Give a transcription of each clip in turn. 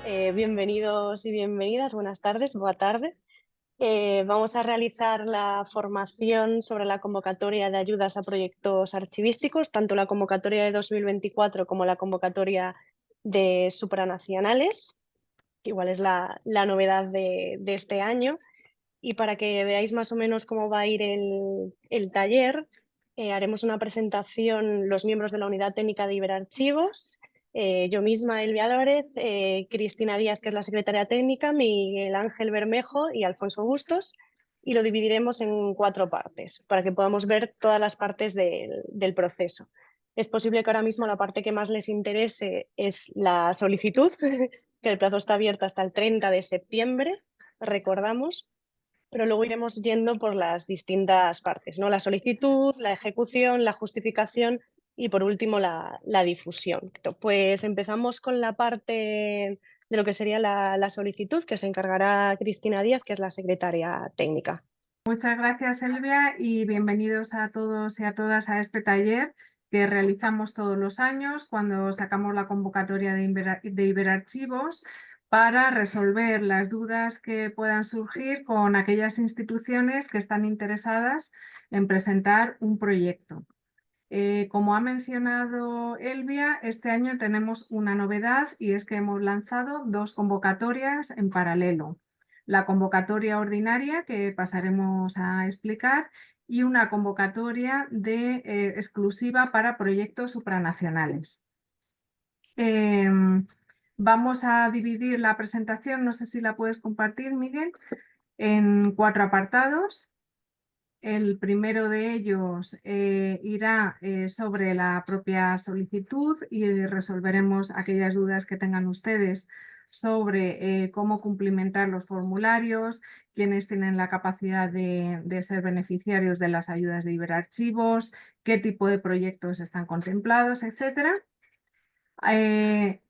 Bienvenidos y bienvenidas, buenas tardes, boa tarde. Vamos a realizar la formación sobre la convocatoria de ayudas a proyectos archivísticos, tanto la convocatoria de 2024 como la convocatoria de supranacionales, que igual es la novedad de este año. Y para que veáis más o menos cómo va a ir el taller, haremos una presentación los miembros de la Unidad Técnica de Iberarchivos, yo misma, Elvia Álvarez, Cristina Díaz, que es la secretaria técnica, Miguel Ángel Bermejo y Alfonso Bustos, y lo dividiremos en 4 partes para que podamos ver todas las partes del proceso. Es posible que ahora mismo la parte que más les interese es la solicitud, que el plazo está abierto hasta el 30 de septiembre, recordamos, pero luego iremos yendo por las distintas partes, ¿no? La solicitud, la ejecución, la justificación y por último la difusión. Pues empezamos con la parte de lo que sería la solicitud, que se encargará Cristina Díaz, que es la secretaria técnica. Muchas gracias, Elvia, y bienvenidos a todos y a todas a este taller que realizamos todos los años cuando sacamos la convocatoria de Iberarchivos para resolver las dudas que puedan surgir con aquellas instituciones que están interesadas en presentar un proyecto. Como ha mencionado Elvia, este año tenemos una novedad y es que hemos lanzado 2 convocatorias en paralelo. La convocatoria ordinaria, que pasaremos a explicar, y una convocatoria exclusiva para proyectos supranacionales. Vamos a dividir la presentación, no sé si la puedes compartir, Miguel, en 4 apartados. El primero de ellos irá sobre la propia solicitud y resolveremos aquellas dudas que tengan ustedes sobre cómo cumplimentar los formularios, quiénes tienen la capacidad de ser beneficiarios de las ayudas de Iberarchivos, qué tipo de proyectos están contemplados, etcétera.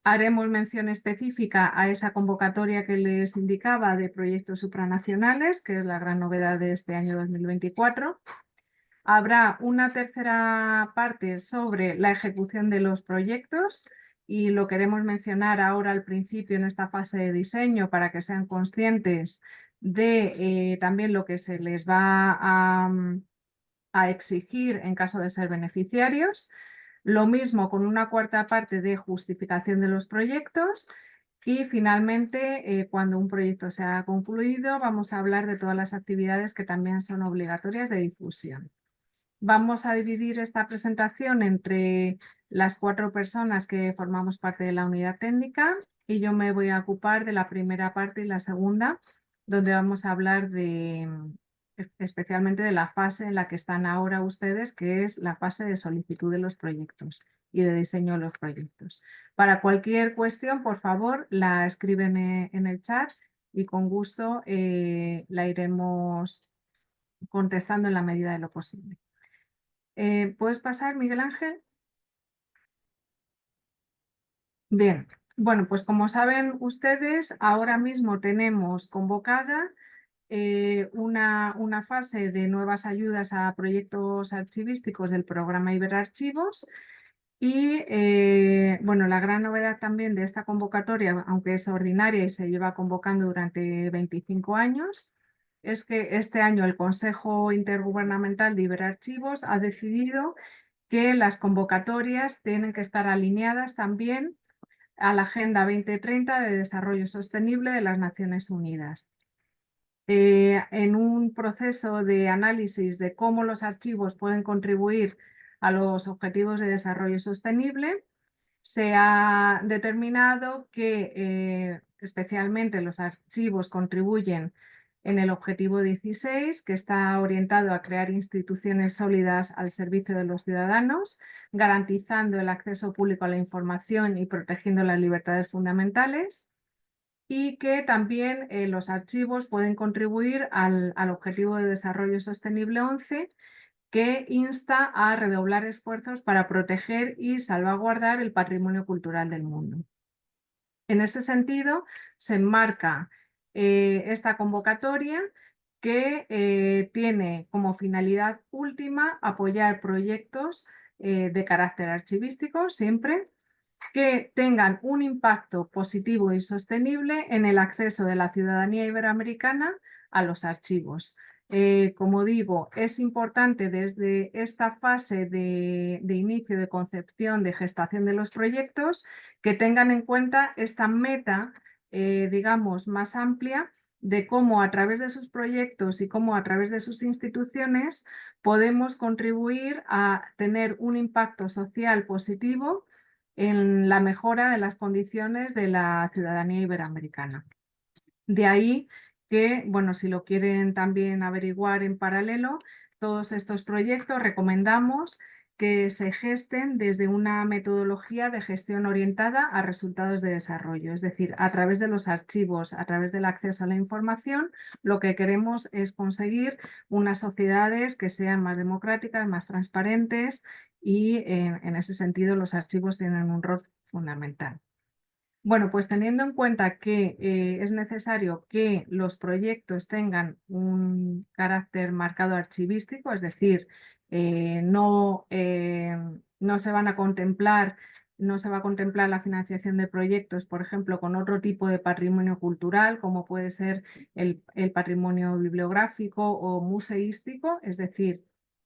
Haremos mención específica a esa convocatoria que les indicaba de proyectos supranacionales, que es la gran novedad de este año 2024. Habrá una tercera parte sobre la ejecución de los proyectos y lo queremos mencionar ahora al principio en esta fase de diseño para que sean conscientes de también lo que se les va a exigir en caso de ser beneficiarios. Lo mismo con una cuarta parte de justificación de los proyectos. Y finalmente, cuando un proyecto se ha concluido, vamos a hablar de todas las actividades que también son obligatorias de difusión. Vamos a dividir esta presentación entre las 4 personas que formamos parte de la unidad técnica y yo me voy a ocupar de la primera parte y la segunda, donde vamos a hablar especialmente de la fase en la que están ahora ustedes, que es la fase de solicitud de los proyectos y de diseño de los proyectos. Para cualquier cuestión, por favor, la escriben en el chat y con gusto la iremos contestando en la medida de lo posible. ¿Puedes pasar, Miguel Ángel? Bien, bueno, pues como saben ustedes, ahora mismo tenemos convocada una fase de nuevas ayudas a proyectos archivísticos del programa Iberarchivos y bueno, la gran novedad también de esta convocatoria, aunque es ordinaria y se lleva convocando durante 25 años, es que este año el Consejo Intergubernamental de Iberarchivos ha decidido que las convocatorias tienen que estar alineadas también a la Agenda 2030 de Desarrollo Sostenible de las Naciones Unidas. En un proceso de análisis de cómo los archivos pueden contribuir a los objetivos de desarrollo sostenible, se ha determinado que especialmente los archivos contribuyen en el objetivo 16, que está orientado a crear instituciones sólidas al servicio de los ciudadanos, garantizando el acceso público a la información y protegiendo las libertades fundamentales, y que también los archivos pueden contribuir al Objetivo de Desarrollo Sostenible 11, que insta a redoblar esfuerzos para proteger y salvaguardar el patrimonio cultural del mundo. En ese sentido, se enmarca esta convocatoria que tiene como finalidad última apoyar proyectos de carácter archivístico siempre, que tengan un impacto positivo y sostenible en el acceso de la ciudadanía iberoamericana a los archivos. Como digo, es importante desde esta fase de inicio, de concepción, de gestación de los proyectos, que tengan en cuenta esta meta, digamos, más amplia de cómo a través de sus proyectos y cómo a través de sus instituciones podemos contribuir a tener un impacto social positivo en la mejora de las condiciones de la ciudadanía iberoamericana. De ahí que, bueno, si lo quieren también averiguar en paralelo, todos estos proyectos recomendamos que se gesten desde una metodología de gestión orientada a resultados de desarrollo, es decir, a través de los archivos, a través del acceso a la información, lo que queremos es conseguir unas sociedades que sean más democráticas, más transparentes y en ese sentido los archivos tienen un rol fundamental. Bueno, pues teniendo en cuenta que es necesario que los proyectos tengan un carácter marcado archivístico, es decir, no se van a contemplar, no se va a contemplar la financiación de proyectos, por ejemplo, con otro tipo de patrimonio cultural, como puede ser el patrimonio bibliográfico o museístico, es decir,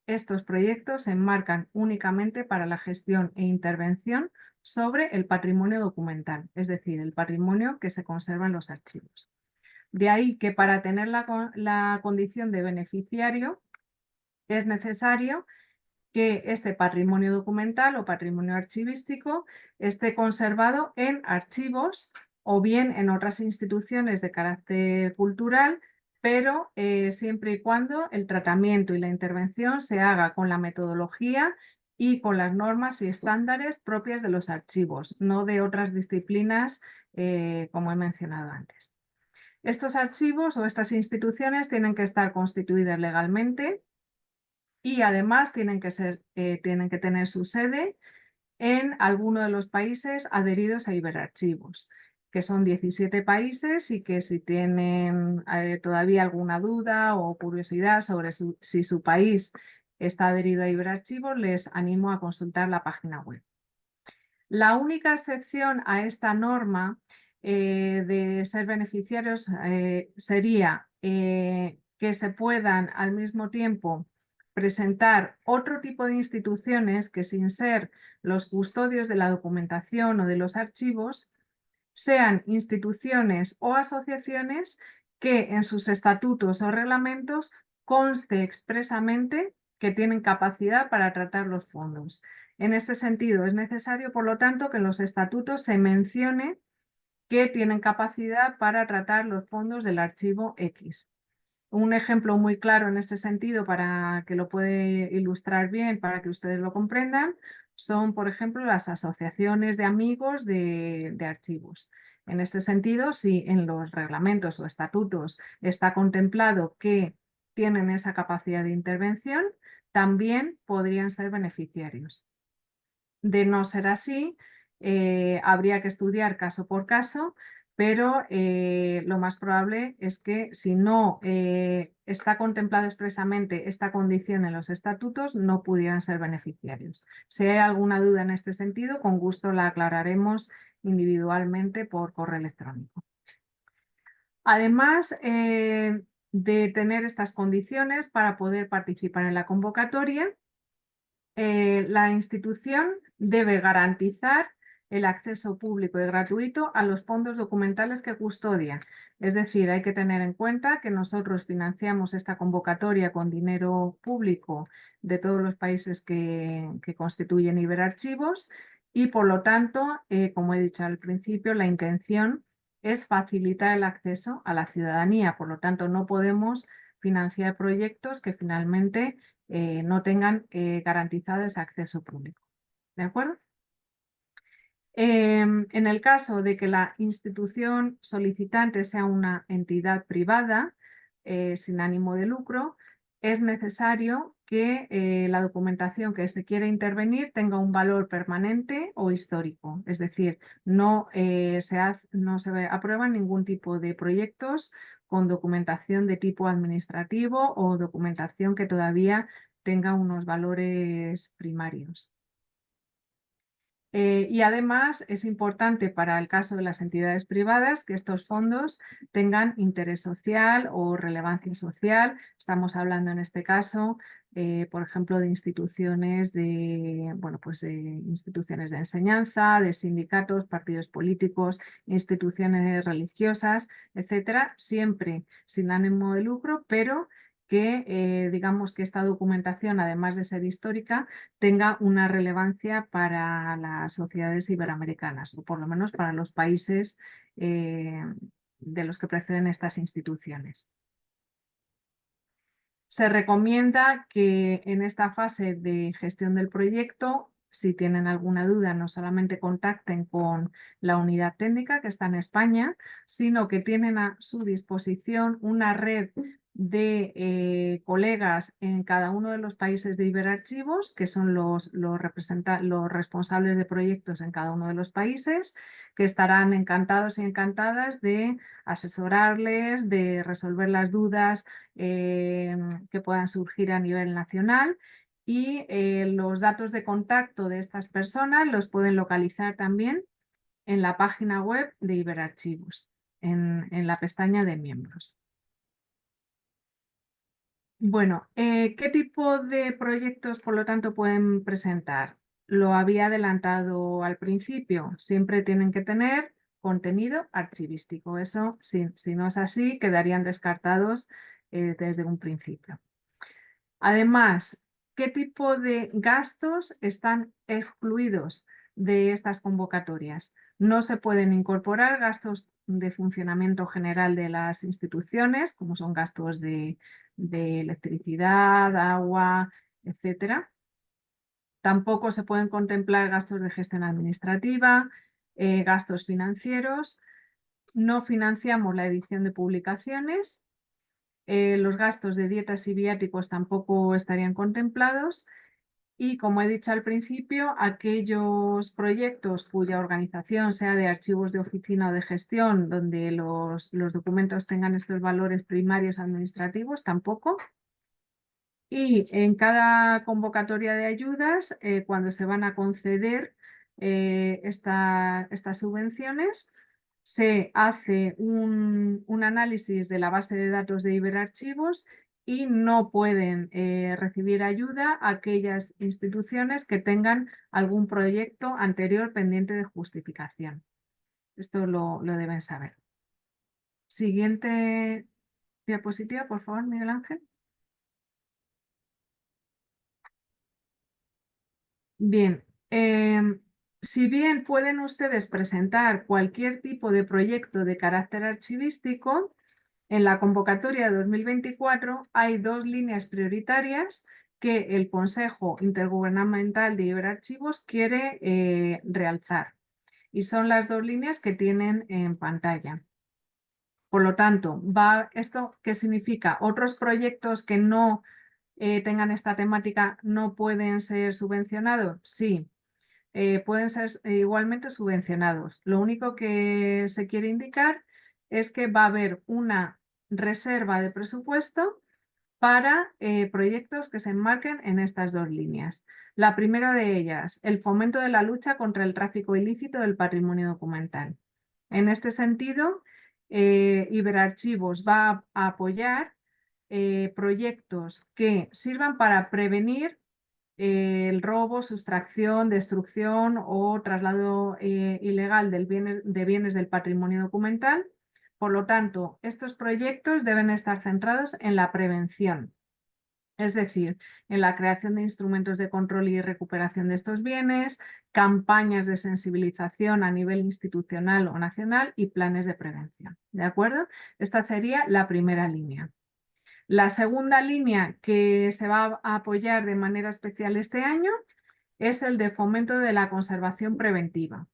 estos proyectos se enmarcan únicamente para la gestión e intervención sobre el patrimonio documental, es decir, el patrimonio que se conserva en los archivos. De ahí que para tener la condición de beneficiario es necesario que este patrimonio documental o patrimonio archivístico esté conservado en archivos o bien en otras instituciones de carácter cultural, pero siempre y cuando el tratamiento y la intervención se haga con la metodología y con las normas y estándares propias de los archivos, no de otras disciplinas como he mencionado antes. Estos archivos o estas instituciones tienen que estar constituidas legalmente y además tienen que tener su sede en alguno de los países adheridos a Iberarchivos, que son 17 países y que si tienen todavía alguna duda o curiosidad sobre si su país está adherido a Iberarchivos, les animo a consultar la página web. La única excepción a esta norma de ser beneficiarios sería que se puedan al mismo tiempo presentar otro tipo de instituciones que sin ser los custodios de la documentación o de los archivos, sean instituciones o asociaciones que en sus estatutos o reglamentos conste expresamente que tienen capacidad para tratar los fondos. En este sentido, es necesario, por lo tanto, que en los estatutos se mencione que tienen capacidad para tratar los fondos del archivo X. Un ejemplo muy claro en este sentido, para que lo puede ilustrar bien, para que ustedes lo comprendan, son, por ejemplo, las asociaciones de amigos de archivos. En este sentido, si en los reglamentos o estatutos está contemplado que tienen esa capacidad de intervención, también podrían ser beneficiarios. De no ser así, habría que estudiar caso por caso, pero lo más probable es que si no está contemplado expresamente esta condición en los estatutos, no pudieran ser beneficiarios. Si hay alguna duda en este sentido, con gusto la aclararemos individualmente por correo electrónico. Además de tener estas condiciones para poder participar en la convocatoria, la institución debe garantizar el acceso público y gratuito a los fondos documentales que custodia. Es decir, hay que tener en cuenta que nosotros financiamos esta convocatoria con dinero público de todos los países que constituyen Iberarchivos y, por lo tanto, como he dicho al principio, la intención es facilitar el acceso a la ciudadanía. Por lo tanto, no podemos financiar proyectos que finalmente no tengan garantizado ese acceso público. ¿De acuerdo? En el caso de que la institución solicitante sea una entidad privada sin ánimo de lucro, es necesario que la documentación que se quiere intervenir tenga un valor permanente o histórico. Es decir, no se aprueban ningún tipo de proyectos con documentación de tipo administrativo o documentación que todavía tenga unos valores primarios. Y además es importante para el caso de las entidades privadas que estos fondos tengan interés social o relevancia social. Estamos hablando en este caso, por ejemplo, de instituciones de instituciones de enseñanza, de sindicatos, partidos políticos, instituciones religiosas, etcétera, siempre sin ánimo de lucro, pero que digamos que esta documentación, además de ser histórica, tenga una relevancia para las sociedades iberoamericanas, o por lo menos para los países de los que proceden estas instituciones. Se recomienda que en esta fase de gestión del proyecto, si tienen alguna duda, no solamente contacten con la unidad técnica que está en España, sino que tienen a su disposición una red de colegas en cada uno de los países de Iberarchivos, que son los responsables de proyectos en cada uno de los países, que estarán encantados y encantadas de asesorarles, de resolver las dudas que puedan surgir a nivel nacional, y los datos de contacto de estas personas los pueden localizar también en la página web de Iberarchivos, en la pestaña de miembros. Bueno, ¿qué tipo de proyectos, por lo tanto, pueden presentar? Lo había adelantado al principio, siempre tienen que tener contenido archivístico. Eso, si no es así, quedarían descartados desde un principio. Además, ¿qué tipo de gastos están excluidos de estas convocatorias? No se pueden incorporar gastos de funcionamiento general de las instituciones, como son gastos de electricidad, agua, etcétera. Tampoco se pueden contemplar gastos de gestión administrativa, gastos financieros. No financiamos la edición de publicaciones. Los gastos de dietas y viáticos tampoco estarían contemplados. Y como he dicho al principio, aquellos proyectos cuya organización sea de archivos de oficina o de gestión, donde los documentos tengan estos valores primarios administrativos, tampoco. Y en cada convocatoria de ayudas, cuando se van a conceder estas subvenciones, se hace un análisis de la base de datos de Iberarchivos y no pueden recibir ayuda aquellas instituciones que tengan algún proyecto anterior pendiente de justificación. Esto lo deben saber. Siguiente diapositiva, por favor, Miguel Ángel. Bien, si bien pueden ustedes presentar cualquier tipo de proyecto de carácter archivístico, en la convocatoria de 2024 hay dos líneas prioritarias que el Consejo Intergubernamental de Iberarchivos quiere realzar. Y son las dos líneas que tienen en pantalla. Por lo tanto, ¿esto qué significa? Otros proyectos que no tengan esta temática no pueden ser subvencionados. Sí, pueden ser igualmente subvencionados. Lo único que se quiere indicar es que va a haber una reserva de presupuesto para proyectos que se enmarquen en estas dos líneas. La primera de ellas, el fomento de la lucha contra el tráfico ilícito del patrimonio documental. En este sentido, Iberarchivos va a apoyar proyectos que sirvan para prevenir el robo, sustracción, destrucción o traslado ilegal de bienes del patrimonio documental. Por lo tanto, estos proyectos deben estar centrados en la prevención, es decir, en la creación de instrumentos de control y recuperación de estos bienes, campañas de sensibilización a nivel institucional o nacional y planes de prevención. ¿De acuerdo? Esta sería la primera línea. La segunda línea que se va a apoyar de manera especial este año es el de fomento de la conservación preventiva,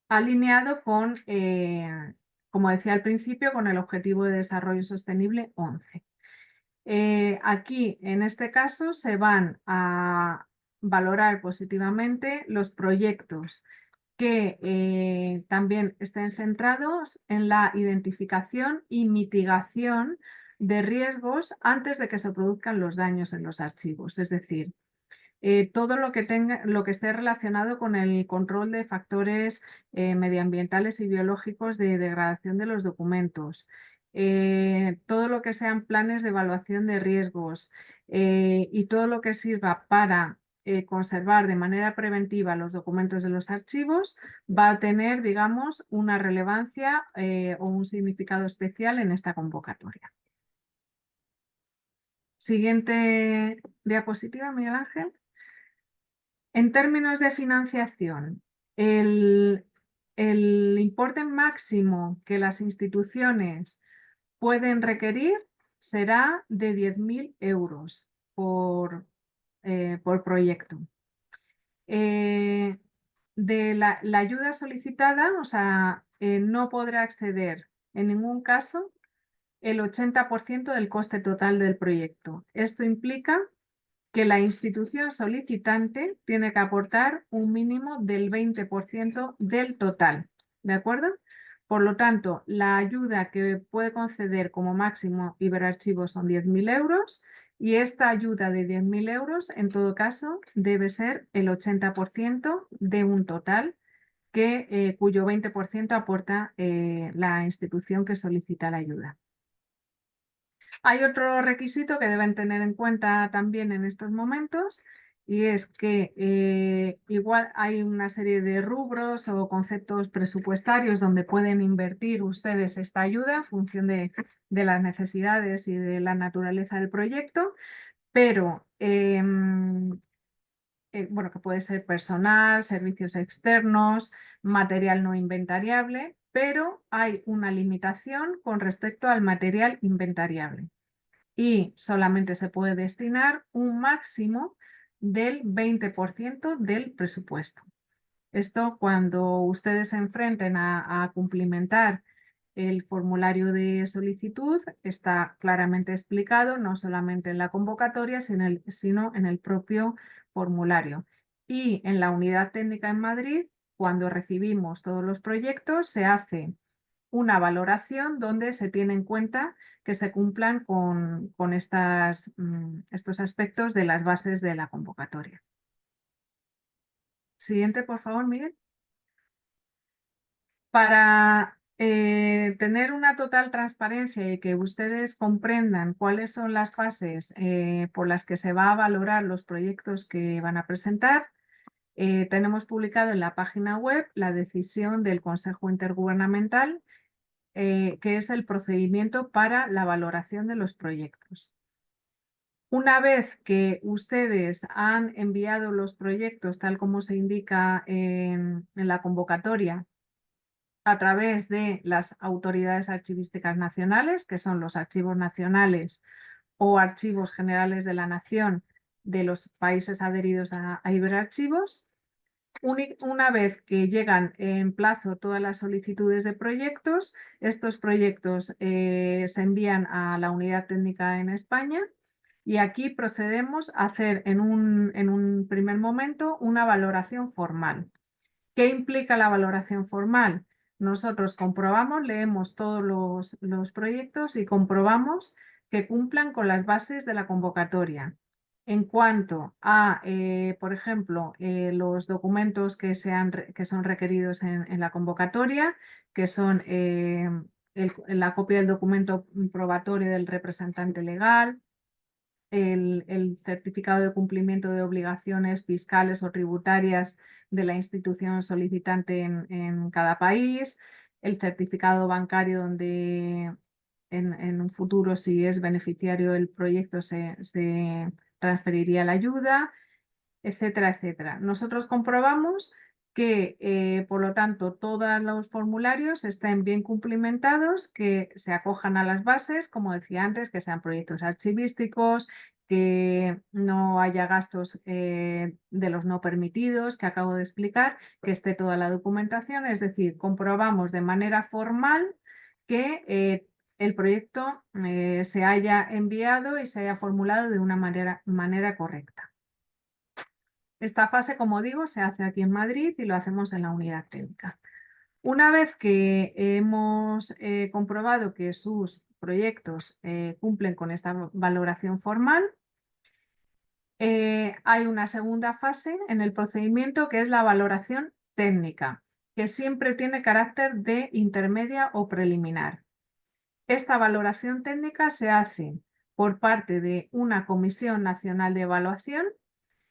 alineado con, como decía al principio, con el Objetivo de Desarrollo Sostenible 11. Aquí, en este caso, se van a valorar positivamente los proyectos que también estén centrados en la identificación y mitigación de riesgos antes de que se produzcan los daños en los archivos. Es decir, todo lo que esté relacionado con el control de factores medioambientales y biológicos de degradación de los documentos, todo lo que sean planes de evaluación de riesgos y todo lo que sirva para conservar de manera preventiva los documentos de los archivos va a tener, digamos, una relevancia o un significado especial en esta convocatoria. Siguiente diapositiva, Miguel Ángel. En términos de financiación, el importe máximo que las instituciones pueden requerir será de 10.000 euros por proyecto. De la ayuda solicitada, o sea, no podrá acceder en ningún caso el 80% del coste total del proyecto. Esto implica que la institución solicitante tiene que aportar un mínimo del 20% del total, ¿de acuerdo? Por lo tanto, la ayuda que puede conceder como máximo Iberarchivos son 10.000 euros y esta ayuda de 10.000 euros, en todo caso, debe ser el 80% de un total cuyo 20% aporta la institución que solicita la ayuda. Hay otro requisito que deben tener en cuenta también en estos momentos y es que igual hay una serie de rubros o conceptos presupuestarios donde pueden invertir ustedes esta ayuda en función de las necesidades y de la naturaleza del proyecto, pero bueno, que puede ser personal, servicios externos, material no inventariable, pero hay una limitación con respecto al material inventariable y solamente se puede destinar un máximo del 20% del presupuesto. Esto cuando ustedes se enfrenten a cumplimentar el formulario de solicitud está claramente explicado, no solamente en la convocatoria, sino en el propio formulario. Y en la unidad técnica en Madrid, cuando recibimos todos los proyectos, se hace una valoración donde se tiene en cuenta que se cumplan con estos aspectos de las bases de la convocatoria. Siguiente, por favor, Miguel. Para tener una total transparencia y que ustedes comprendan cuáles son las fases por las que se va a valorar los proyectos que van a presentar, tenemos publicado en la página web la decisión del Consejo Intergubernamental, que es el procedimiento para la valoración de los proyectos. Una vez que ustedes han enviado los proyectos tal como se indica en la convocatoria a través de las autoridades archivísticas nacionales, que son los archivos nacionales o archivos generales de la nación de los países adheridos a Iberarchivos, una vez que llegan en plazo todas las solicitudes de proyectos, estos proyectos se envían a la unidad técnica en España y aquí procedemos a hacer en un primer momento una valoración formal. ¿Qué implica la valoración formal? Nosotros comprobamos, leemos todos los proyectos y comprobamos que cumplan con las bases de la convocatoria. En cuanto a, por ejemplo, los documentos que son requeridos en la convocatoria, que son la copia del documento probatorio del representante legal, el certificado de cumplimiento de obligaciones fiscales o tributarias de la institución solicitante en cada país, el certificado bancario donde en un futuro, si es beneficiario el proyecto, se transferiría la ayuda, etcétera, etcétera. Nosotros comprobamos que, por lo tanto, todos los formularios estén bien cumplimentados, que se acojan a las bases, como decía antes, que sean proyectos archivísticos, que no haya gastos de los no permitidos, que acabo de explicar, que esté toda la documentación, es decir, comprobamos de manera formal que el proyecto se haya enviado y se haya formulado de una manera correcta. Esta fase, como digo, se hace aquí en Madrid y lo hacemos en la unidad técnica. Una vez que hemos comprobado que sus proyectos cumplen con esta valoración formal, hay una segunda fase en el procedimiento que es la valoración técnica, que siempre tiene carácter de intermedia o preliminar. Esta valoración técnica se hace por parte de una Comisión Nacional de Evaluación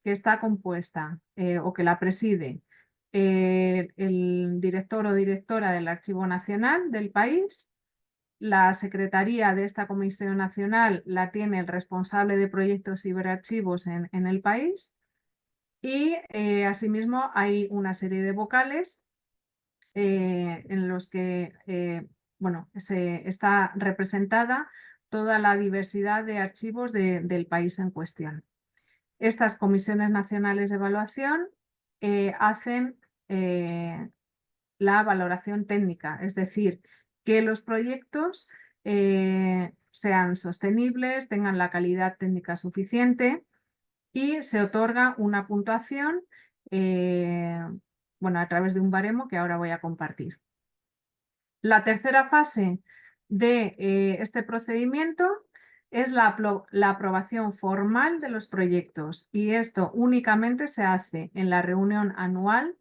que está compuesta o que la preside el director o directora del Archivo Nacional del país. La secretaría de esta Comisión Nacional la tiene el responsable de proyectos ciberarchivos en el país y asimismo hay una serie de vocales en los que bueno, está representada toda la diversidad de archivos del país en cuestión. Estas comisiones nacionales de evaluación hacen la valoración técnica, es decir, que los proyectos sean sostenibles, tengan la calidad técnica suficiente y se otorga una puntuación bueno, a través de un baremo que ahora voy a compartir. La tercera fase de este procedimiento es la aprobación formal de los proyectos y esto únicamente se hace en la reunión anual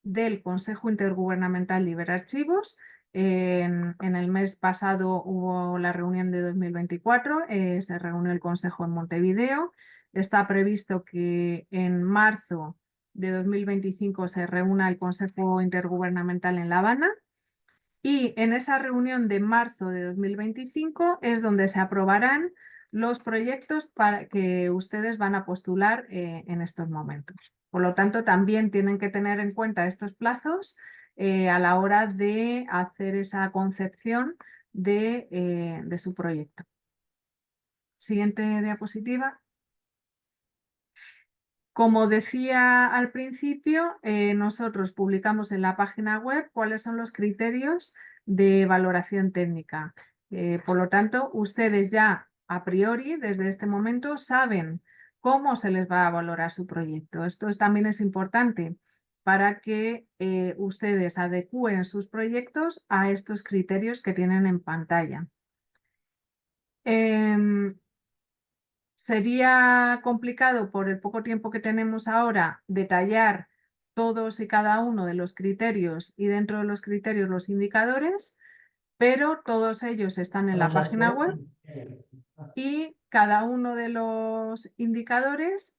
del Consejo Intergubernamental de Iberarchivos. En el mes pasado hubo la reunión de 2024, se reunió el Consejo en Montevideo. Está previsto que en marzo de 2025 se reúna el Consejo Intergubernamental en La Habana. Y en esa reunión de marzo de 2025 es donde se aprobarán los proyectos para que ustedes van a postular en estos momentos. Por lo tanto, también tienen que tener en cuenta estos plazos a la hora de hacer esa concepción de su proyecto. Siguiente diapositiva. Como decía al principio, nosotros publicamos en la página web cuáles son los criterios de valoración técnica. Por lo tanto, ustedes ya a priori, desde este momento, saben cómo se les va a valorar su proyecto. Esto también es importante para que ustedes adecúen sus proyectos a estos criterios que tienen en pantalla. Sería complicado por el poco tiempo que tenemos ahora detallar todos y cada uno de los criterios y dentro de los criterios los indicadores, pero todos ellos están en la página web y cada uno de los indicadores,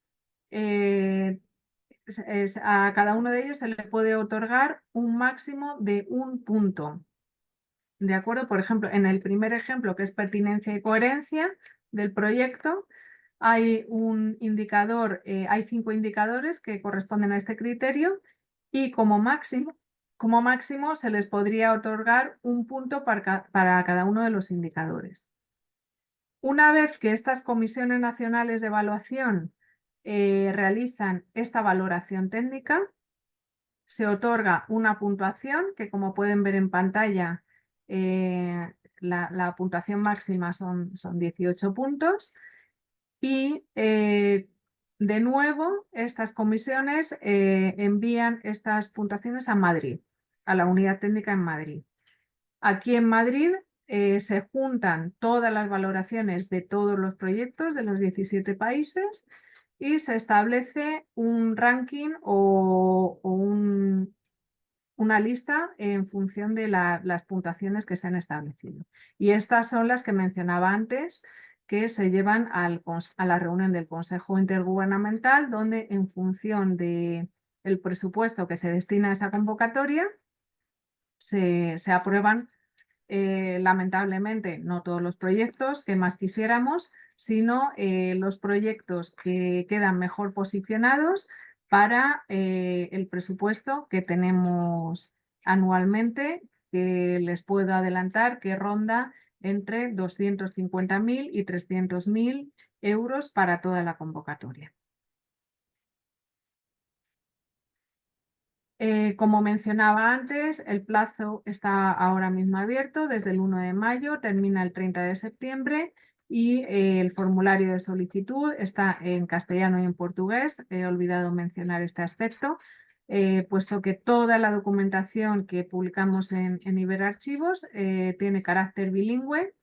a cada uno de ellos se le puede otorgar un máximo de 1 punto. ¿De acuerdo? Por ejemplo, en el primer ejemplo, que es pertinencia y coherencia del proyecto, hay un indicador, hay 5 indicadores que corresponden a este criterio y como máximo se les podría otorgar 1 punto para cada uno de los indicadores. Una vez que estas comisiones nacionales de evaluación realizan esta valoración técnica, se otorga una puntuación que, como pueden ver en pantalla, la puntuación máxima son 18 puntos y de nuevo estas comisiones envían estas puntuaciones a Madrid, a la unidad técnica en Madrid. Aquí en Madrid se juntan todas las valoraciones de todos los proyectos de los 17 países y se establece un ranking o una lista en función de las puntuaciones que se han establecido. Y estas son las que mencionaba antes, que se llevan a la reunión del Consejo Intergubernamental, donde en función del presupuesto que se destina a esa convocatoria, se aprueban, lamentablemente, no todos los proyectos que más quisiéramos, sino los proyectos que quedan mejor posicionados para el presupuesto que tenemos anualmente, que les puedo adelantar que ronda entre 250.000 y 300.000 euros para toda la convocatoria. Como mencionaba antes, el plazo está ahora mismo abierto desde el 1 de mayo, termina el 30 de septiembre y el formulario de solicitud está en castellano y en portugués. He olvidado mencionar este aspecto, puesto que toda la documentación que publicamos en Iberarchivos tiene carácter bilingüe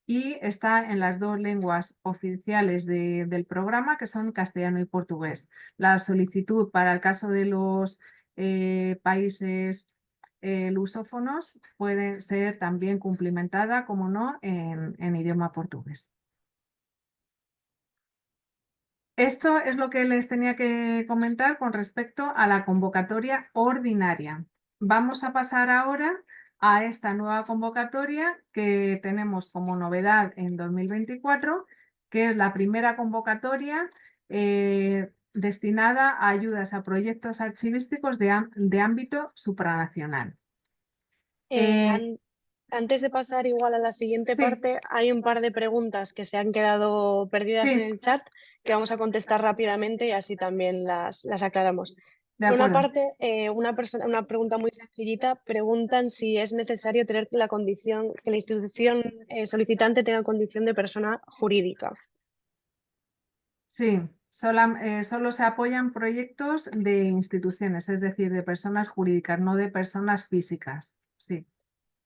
y está en las dos lenguas oficiales del programa, que son castellano y portugués. La solicitud para el caso de los países lusófonos puede ser también cumplimentada, como no, en idioma portugués. Esto es lo que les tenía que comentar con respecto a la convocatoria ordinaria. Vamos a pasar ahora a esta nueva convocatoria que tenemos como novedad en 2024, que es la primera convocatoria destinada a ayudas a proyectos archivísticos de ámbito supranacional. Eh, Antes de pasar igual a la siguiente Sí, parte, hay un par de preguntas que se han quedado perdidas en sí, el chat que vamos a contestar rápidamente y así también las aclaramos. de Por una acuerdo. parte, una pregunta muy sencillita, preguntan si es necesario tener la condición, que la institución solicitante tenga condición de persona jurídica. Sí, solo se apoyan proyectos de instituciones, es decir, de personas jurídicas, no de personas físicas. Sí,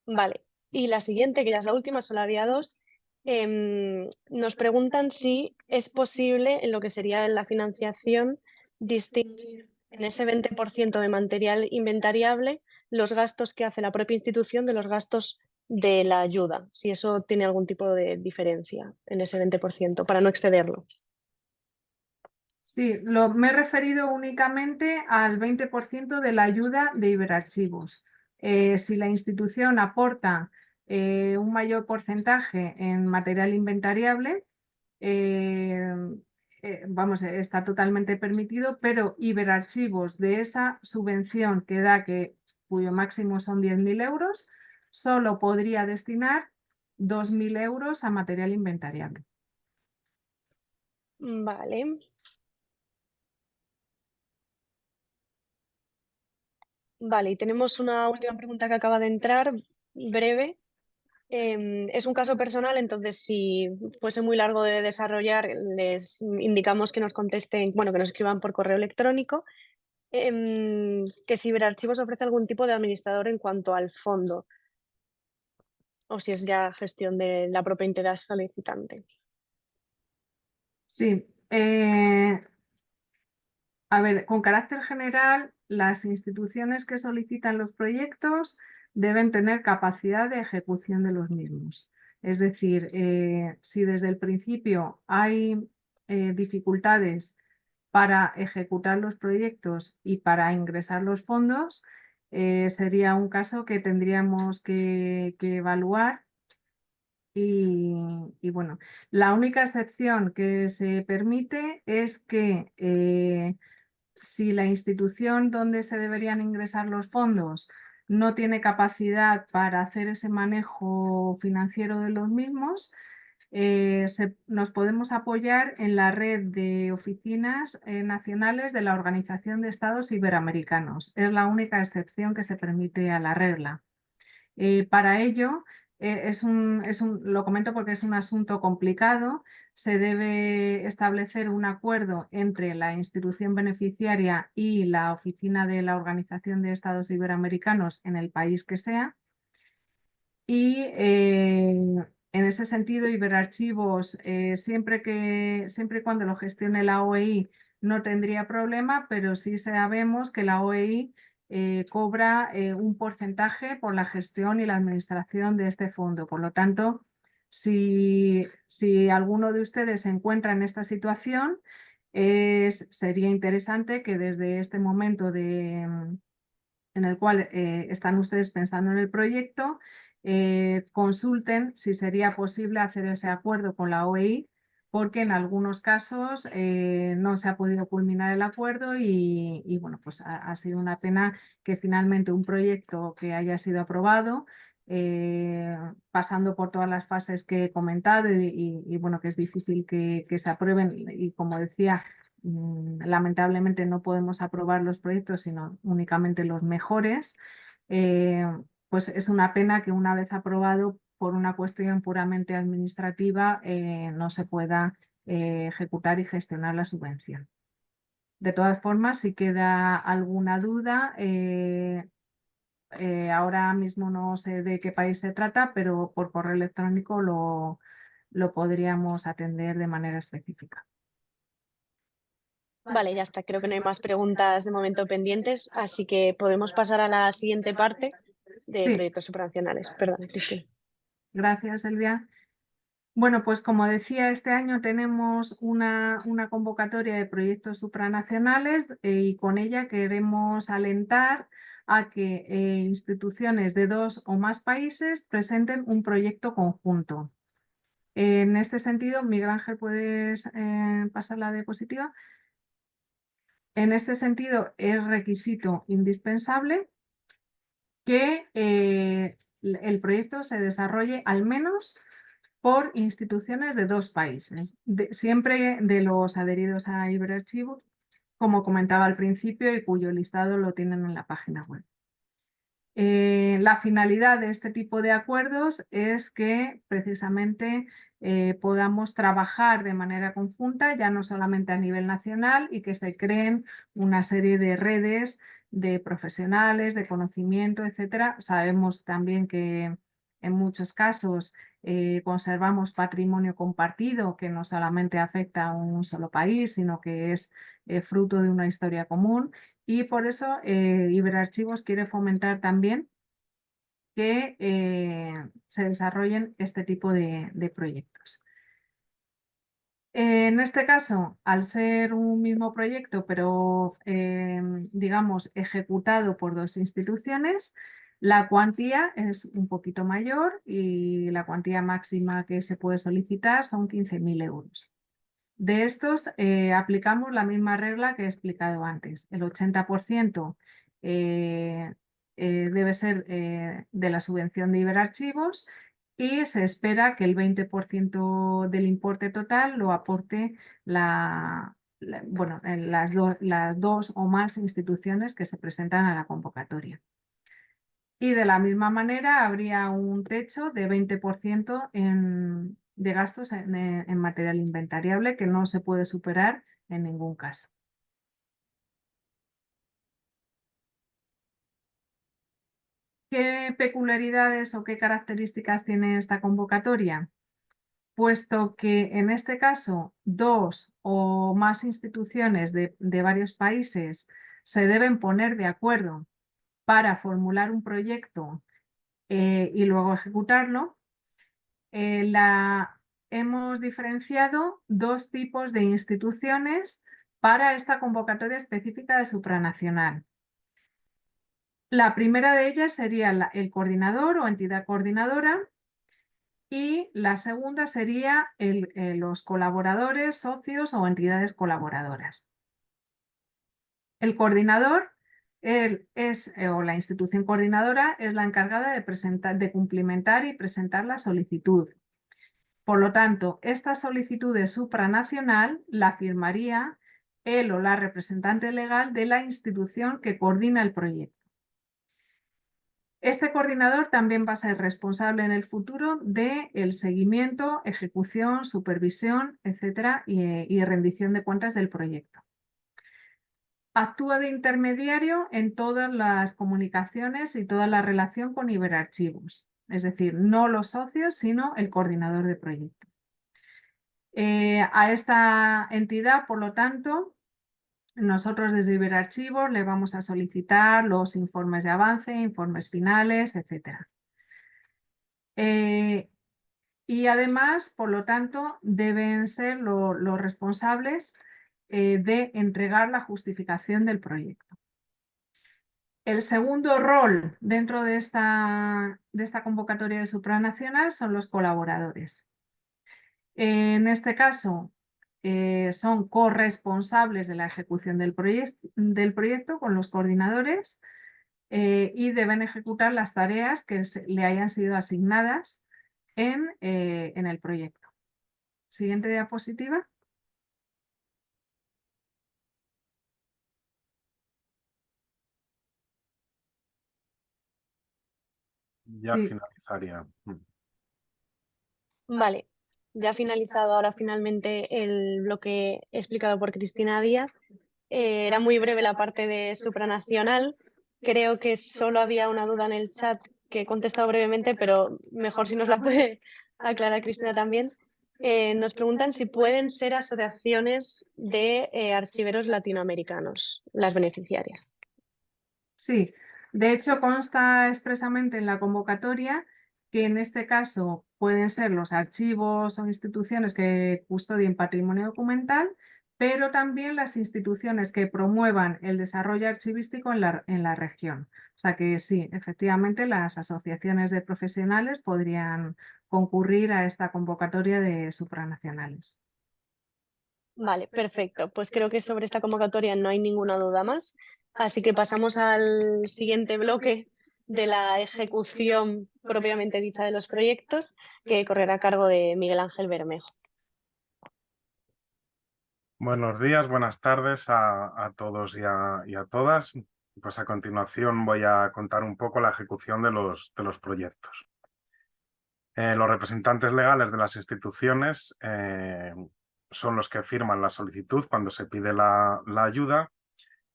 Vale. Y la siguiente, que ya es la última, solo había dos, nos preguntan si es posible, en lo que sería la financiación, distinguir en ese 20% de material inventariable los gastos que hace la propia institución de los gastos de la ayuda, si eso tiene algún tipo de diferencia en ese 20%, para no excederlo. sí, me he referido únicamente al 20% de la ayuda de Iberarchivos. Si la institución aporta un mayor porcentaje en material inventariable, eh, vamos, está totalmente permitido, pero Iberarchivos de esa subvención que da, cuyo máximo son 10.000 euros, solo podría destinar 2.000 euros a material inventariable. Vale. Vale, y tenemos una última pregunta que acaba de entrar, breve. Es un caso personal, entonces si fuese muy largo de desarrollar, les indicamos que nos contesten, bueno, que nos escriban por correo electrónico, que si Ciberarchivos ofrece algún tipo de administrador en cuanto al fondo, o si es ya gestión de la propia entidad solicitante. Sí, a ver, con carácter general, las instituciones que solicitan los proyectos deben tener capacidad de ejecución de los mismos. Es decir, si desde el principio hay dificultades para ejecutar los proyectos y para ingresar los fondos, sería un caso que tendríamos que evaluar. Y bueno, la única excepción que se permite es que si la institución donde se deberían ingresar los fondos no tiene capacidad para hacer ese manejo financiero de los mismos, nos podemos apoyar en la red de oficinas nacionales de la Organización de Estados Iberoamericanos. Es la única excepción que se permite a la regla. Para ello, lo comento porque es un asunto complicado. Se debe establecer un acuerdo entre la institución beneficiaria y la oficina de la Organización de Estados Iberoamericanos en el país que sea. Y en ese sentido, Iberarchivos, siempre y cuando lo gestione la OEI, no tendría problema, pero sí sabemos que la OEI cobra un porcentaje por la gestión y la administración de este fondo. Por lo tanto, si alguno de ustedes se encuentra en esta situación, sería interesante que desde este momento en el cual están ustedes pensando en el proyecto, consulten si sería posible hacer ese acuerdo con la OEI, porque en algunos casos no se ha podido culminar el acuerdo y bueno, pues ha sido una pena que finalmente un proyecto que haya sido aprobado, pasando por todas las fases que he comentado y bueno, que es difícil que se aprueben y como decía, lamentablemente no podemos aprobar los proyectos, sino únicamente los mejores. Eh, pues es una pena que una vez aprobado por una cuestión puramente administrativa no se pueda ejecutar y gestionar la subvención. De todas formas, si queda alguna duda, ahora mismo no sé de qué país se trata, pero por correo electrónico lo podríamos atender de manera específica. Vale, ya está. Creo que no hay más preguntas de momento pendientes, así que podemos pasar a la siguiente parte de Sí, proyectos supranacionales. Perdón, Cristina. gracias, Elvia. Bueno, pues como decía, este año tenemos una convocatoria de proyectos supranacionales y con ella queremos alentar a que instituciones de 2 o más países presenten un proyecto conjunto. En este sentido, Miguel Ángel, ¿puedes pasar la diapositiva? En este sentido, es requisito indispensable que el proyecto se desarrolle al menos por instituciones de 2 países, siempre de los adheridos a Iberarchivo, como comentaba al principio y cuyo listado lo tienen en la página web. La finalidad de este tipo de acuerdos es que precisamente podamos trabajar de manera conjunta, ya no solamente a nivel nacional, y que se creen una serie de redes de profesionales, de conocimiento, etcétera. Sabemos también que en muchos casos conservamos patrimonio compartido que no solamente afecta a un solo país, sino que es fruto de una historia común. Y por eso Iberarchivos quiere fomentar también que se desarrollen este tipo de proyectos. En este caso, al ser un mismo proyecto, pero digamos ejecutado por 2 instituciones, la cuantía es un poquito mayor y la cuantía máxima que se puede solicitar son 15.000 euros. De estos aplicamos la misma regla que he explicado antes. El 80% debe ser de la subvención de Iberarchivos y se espera que el 20% del importe total lo aporte las 2 o más instituciones que se presentan a la convocatoria. Y de la misma manera habría un techo de 20% de gastos en material inventariable que no se puede superar en ningún caso. ¿Qué peculiaridades o qué características tiene esta convocatoria? Puesto que en este caso 2 o más instituciones de varios países se deben poner de acuerdo para formular un proyecto y luego ejecutarlo, hemos diferenciado 2 tipos de instituciones para esta convocatoria específica de supranacional. La primera de ellas sería el coordinador o entidad coordinadora y la segunda sería los colaboradores, socios o entidades colaboradoras. El coordinador o la institución coordinadora es la encargada de cumplimentar y presentar la solicitud. Por lo tanto, esta solicitud de supranacional la firmaría él o la representante legal de la institución que coordina el proyecto. Este coordinador también va a ser responsable en el futuro del seguimiento, ejecución, supervisión, etcétera, y rendición de cuentas del proyecto. Actúa de intermediario en todas las comunicaciones y toda la relación con Iberarchivos, es decir, no los socios, sino el coordinador de proyecto. A esta entidad, por lo tanto, nosotros desde Iberarchivos le vamos a solicitar los informes de avance, informes finales, etc. Y además, por lo tanto, deben ser los responsables de entregar la justificación del proyecto. El segundo rol dentro de esta convocatoria de supranacional son los colaboradores. En este caso, son corresponsables de la ejecución del proyecto con los coordinadores y deben ejecutar las tareas que le hayan sido asignadas en el proyecto. Siguiente diapositiva. Ya Sí. finalizaría. Vale, ya ha finalizado ahora finalmente el bloque explicado por Cristina Díaz. Era muy breve la parte de supranacional. Creo que solo había una duda en el chat que he contestado brevemente, pero mejor si nos la puede aclarar Cristina también. Nos preguntan si pueden ser asociaciones de archiveros latinoamericanos, las beneficiarias. Sí, de hecho consta expresamente en la convocatoria que en este caso pueden ser los archivos o instituciones que custodien patrimonio documental, pero también las instituciones que promuevan el desarrollo archivístico en la región. O sea que sí, efectivamente las asociaciones de profesionales podrían concurrir a esta convocatoria de supranacionales. Vale, perfecto. Pues creo que sobre esta convocatoria no hay ninguna duda más. Así que pasamos al siguiente bloque de la ejecución propiamente dicha de los proyectos, que correrá a cargo de Miguel Ángel Bermejo. Buenos días, buenas tardes a todos y a todas. Pues a continuación voy a contar un poco la ejecución de los proyectos. Los representantes legales de las instituciones son los que firman la solicitud cuando se pide la ayuda,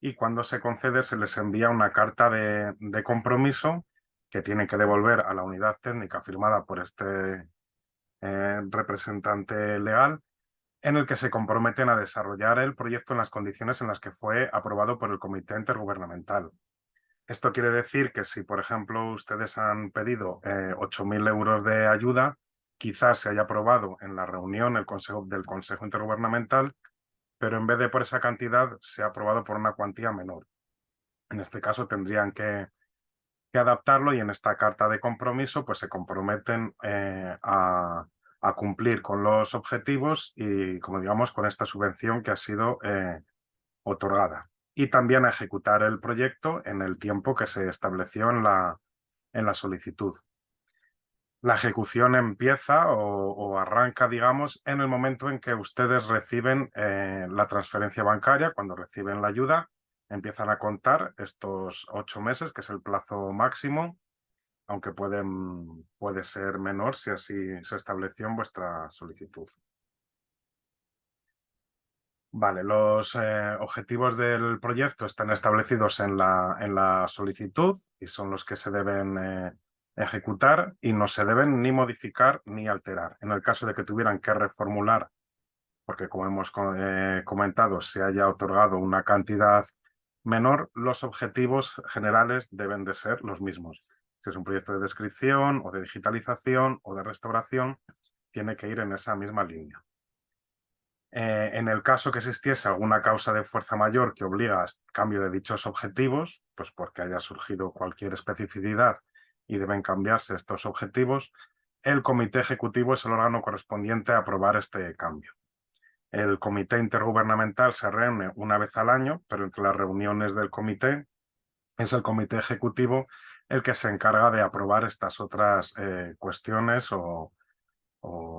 y cuando se concede se les envía una carta de compromiso que tienen que devolver a la unidad técnica firmada por este representante legal, en el que se comprometen a desarrollar el proyecto en las condiciones en las que fue aprobado por el Comité Intergubernamental. Esto quiere decir que si, por ejemplo, ustedes han pedido 8.000 euros de ayuda, quizás se haya aprobado en la reunión del Consejo Intergubernamental, pero en vez de por esa cantidad se ha aprobado por una cuantía menor. En este caso tendrían que adaptarlo, y en esta carta de compromiso pues se comprometen a cumplir con los objetivos y, como digamos, con esta subvención que ha sido otorgada, y también a ejecutar el proyecto en el tiempo que se estableció en la solicitud. La ejecución empieza o arranca, digamos, en el momento en que ustedes reciben la transferencia bancaria. Cuando reciben la ayuda, empiezan a contar estos 8 meses, que es el plazo máximo, aunque puede ser menor si así se estableció en vuestra solicitud. Vale, los objetivos del proyecto están establecidos en la solicitud y son los que se deben ejecutar, y no se deben ni modificar ni alterar. En el caso de que tuvieran que reformular, porque como hemos comentado, se haya otorgado una cantidad menor, los objetivos generales deben de ser los mismos. Si es un proyecto de descripción o de digitalización o de restauración, tiene que ir en esa misma línea. En el caso que existiese alguna causa de fuerza mayor que obliga al cambio de dichos objetivos, pues porque haya surgido cualquier especificidad y deben cambiarse estos objetivos, el comité ejecutivo es el órgano correspondiente a aprobar este cambio. El comité intergubernamental se reúne una vez al año, pero entre las reuniones del comité es el comité ejecutivo el que se encarga de aprobar estas otras cuestiones o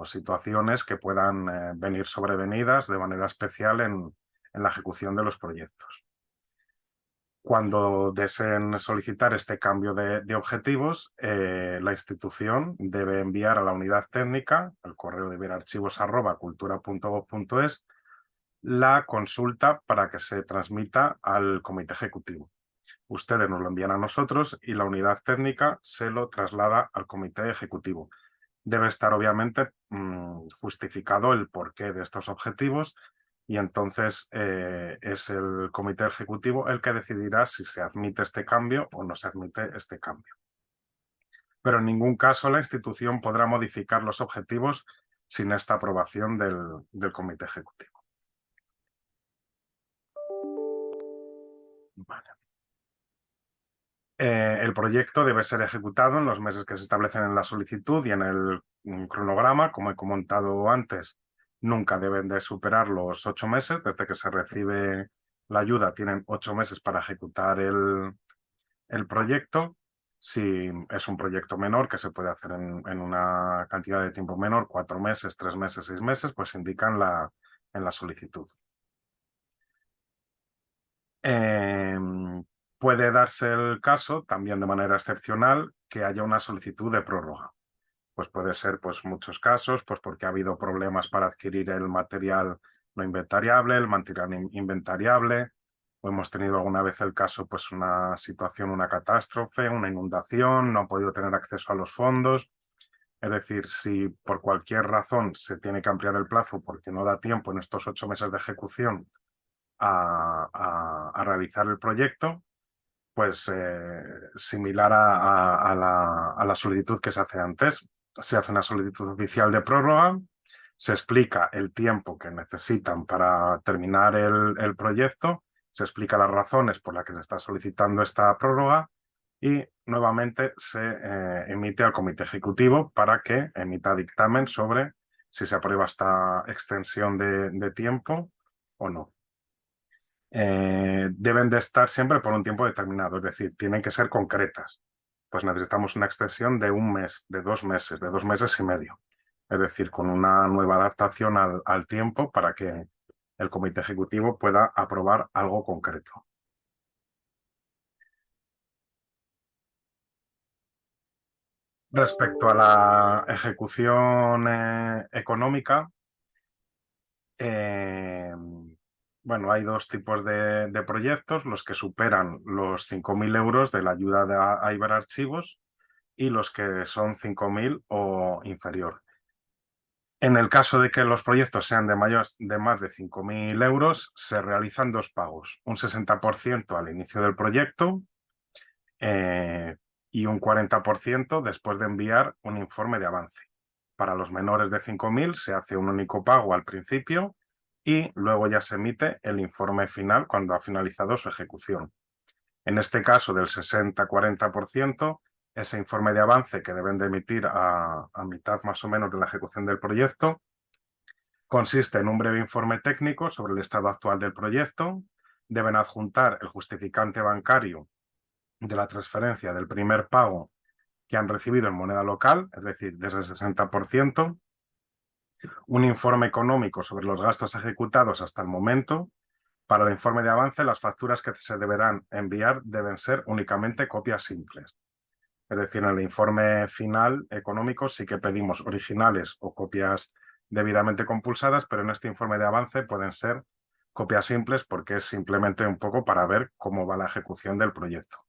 situaciones que puedan venir sobrevenidas de manera especial en la ejecución de los proyectos. Cuando deseen solicitar este cambio de objetivos, la institución debe enviar a la unidad técnica, al correo de verarchivos@cultura.gov.es, la consulta para que se transmita al comité ejecutivo. Ustedes nos lo envían a nosotros y la unidad técnica se lo traslada al comité ejecutivo. Debe estar obviamente justificado el porqué de estos objetivos, y entonces es el comité ejecutivo el que decidirá si se admite este cambio o no se admite este cambio. Pero en ningún caso la institución podrá modificar los objetivos sin esta aprobación del comité ejecutivo. Vale. El proyecto debe ser ejecutado en los meses que se establecen en la solicitud y en el cronograma. Como he comentado antes, nunca deben de superar los 8 meses. Desde que se recibe la ayuda tienen 8 meses para ejecutar el proyecto. Si es un proyecto menor, que se puede hacer en una cantidad de tiempo menor, 4 meses, 3 meses, 6 meses, pues se indican en la solicitud. Puede darse el caso, también de manera excepcional, que haya una solicitud de prórroga. Pues puede ser muchos casos, pues porque ha habido problemas para adquirir el material no inventariable, el material inventariable, o hemos tenido alguna vez el caso, pues una situación, una catástrofe, una inundación, no han podido tener acceso a los fondos. Es decir, si por cualquier razón se tiene que ampliar el plazo porque no da tiempo en estos 8 meses de ejecución a realizar el proyecto, pues similar a la solicitud que se hace antes. Se hace una solicitud oficial de prórroga, se explica el tiempo que necesitan para terminar el proyecto, se explica las razones por las que se está solicitando esta prórroga y nuevamente se emite al comité ejecutivo para que emita dictamen sobre si se aprueba esta extensión de tiempo o no. Deben de estar siempre por un tiempo determinado, es decir, tienen que ser concretas. Pues necesitamos una extensión de 1 mes, de 2 meses, de 2 meses y medio. Es decir, con una nueva adaptación al tiempo para que el comité ejecutivo pueda aprobar algo concreto. Respecto a la ejecución económica, bueno, hay 2 tipos de proyectos, los que superan los 5.000 euros de la ayuda a Iberarchivos y los que son 5.000 o inferior. En el caso de que los proyectos sean de más de 5.000 euros, se realizan 2 pagos, un 60% al inicio del proyecto y un 40% después de enviar un informe de avance. Para los menores de 5.000 se hace un único pago al principio y luego ya se emite el informe final cuando ha finalizado su ejecución. En este caso del 60-40%, ese informe de avance que deben de emitir a mitad más o menos de la ejecución del proyecto consiste en un breve informe técnico sobre el estado actual del proyecto, deben adjuntar el justificante bancario de la transferencia del primer pago que han recibido en moneda local, es decir, desde el 60%, un informe económico sobre los gastos ejecutados hasta el momento. Para el informe de avance, las facturas que se deberán enviar deben ser únicamente copias simples. Es decir, en el informe final económico sí que pedimos originales o copias debidamente compulsadas, pero en este informe de avance pueden ser copias simples porque es simplemente un poco para ver cómo va la ejecución del proyecto.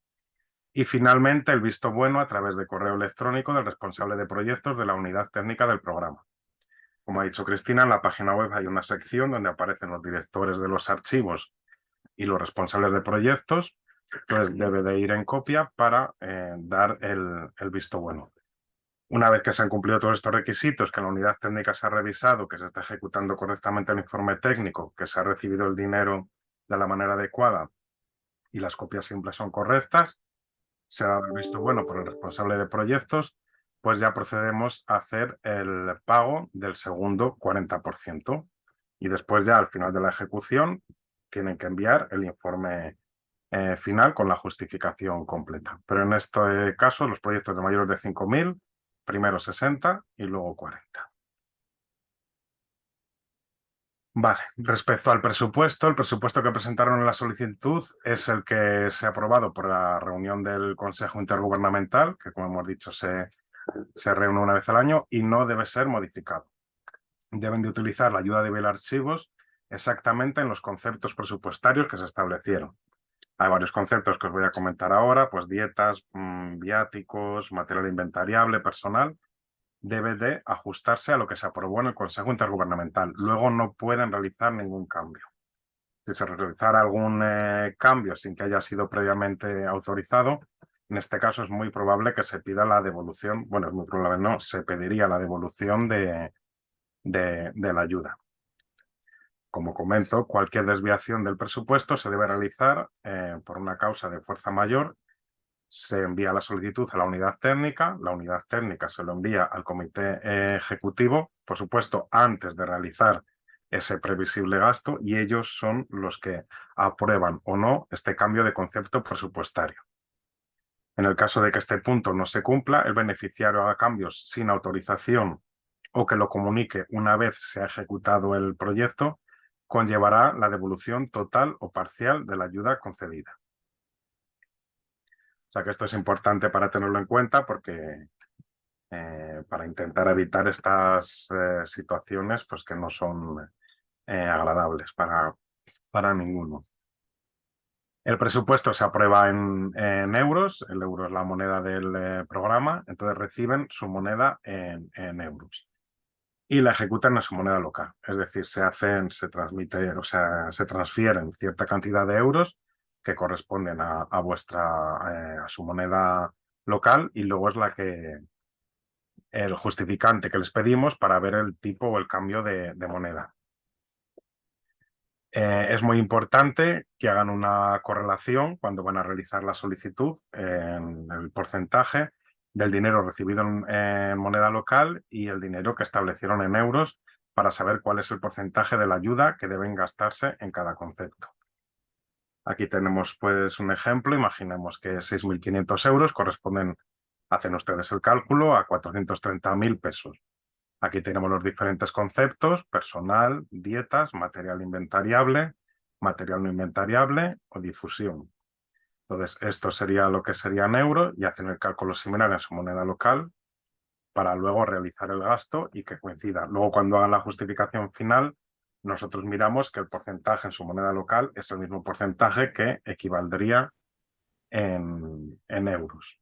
Y finalmente el visto bueno a través de correo electrónico del responsable de proyectos de la unidad técnica del programa. Como ha dicho Cristina, en la página web hay una sección donde aparecen los directores de los archivos y los responsables de proyectos. Entonces debe de ir en copia para dar el visto bueno. Una vez que se han cumplido todos estos requisitos, que la unidad técnica se ha revisado, que se está ejecutando correctamente el informe técnico, que se ha recibido el dinero de la manera adecuada y las copias simples son correctas, se ha dado el visto bueno por el responsable de proyectos, pues ya procedemos a hacer el pago del segundo 40%. Y después ya al final de la ejecución tienen que enviar el informe final con la justificación completa. Pero en este caso, los proyectos de mayores de 5.000, primero 60 y luego 40. Vale, respecto al presupuesto, el presupuesto que presentaron en la solicitud es el que se ha aprobado por la reunión del Consejo Intergubernamental, que como hemos dicho se reúne una vez al año y no debe ser modificado. Deben de utilizar la ayuda de Iberarchivos exactamente en los conceptos presupuestarios que se establecieron. Hay varios conceptos que os voy a comentar ahora, pues dietas, viáticos, material inventariable, personal. Debe de ajustarse a lo que se aprobó en el Consejo Intergubernamental. Luego no pueden realizar ningún cambio. Si se realizara algún cambio sin que haya sido previamente autorizado, en este caso es muy probable que se pida la devolución, bueno, es muy probable no, se pediría la devolución de la ayuda. Como comento, cualquier desviación del presupuesto se debe realizar por una causa de fuerza mayor. Se envía la solicitud a la unidad técnica se lo envía al comité ejecutivo, por supuesto, antes de realizar ese previsible gasto, y ellos son los que aprueban o no este cambio de concepto presupuestario. En el caso de que este punto no se cumpla, el beneficiario haga cambios sin autorización o que lo comunique una vez se ha ejecutado el proyecto, conllevará la devolución total o parcial de la ayuda concedida. O sea que esto es importante para tenerlo en cuenta porque para intentar evitar estas situaciones pues que no son agradables para ninguno. El presupuesto se aprueba en euros, el euro es la moneda del programa, entonces reciben su moneda en euros y la ejecutan en su moneda local. Es decir, se transfieren cierta cantidad de euros que corresponden a su moneda local y luego es el justificante que les pedimos para ver el tipo o el cambio de moneda. Es muy importante que hagan una correlación cuando van a realizar la solicitud en el porcentaje del dinero recibido en moneda local y el dinero que establecieron en euros para saber cuál es el porcentaje de la ayuda que deben gastarse en cada concepto. Aquí tenemos pues un ejemplo. Imaginemos que 6.500 euros corresponden, hacen ustedes el cálculo, a 430.000 pesos. Aquí tenemos los diferentes conceptos: personal, dietas, material inventariable, material no inventariable o difusión. Entonces, esto sería lo que sería en euros y hacen el cálculo similar en su moneda local para luego realizar el gasto y que coincida. Luego, cuando hagan la justificación final, nosotros miramos que el porcentaje en su moneda local es el mismo porcentaje que equivaldría en euros.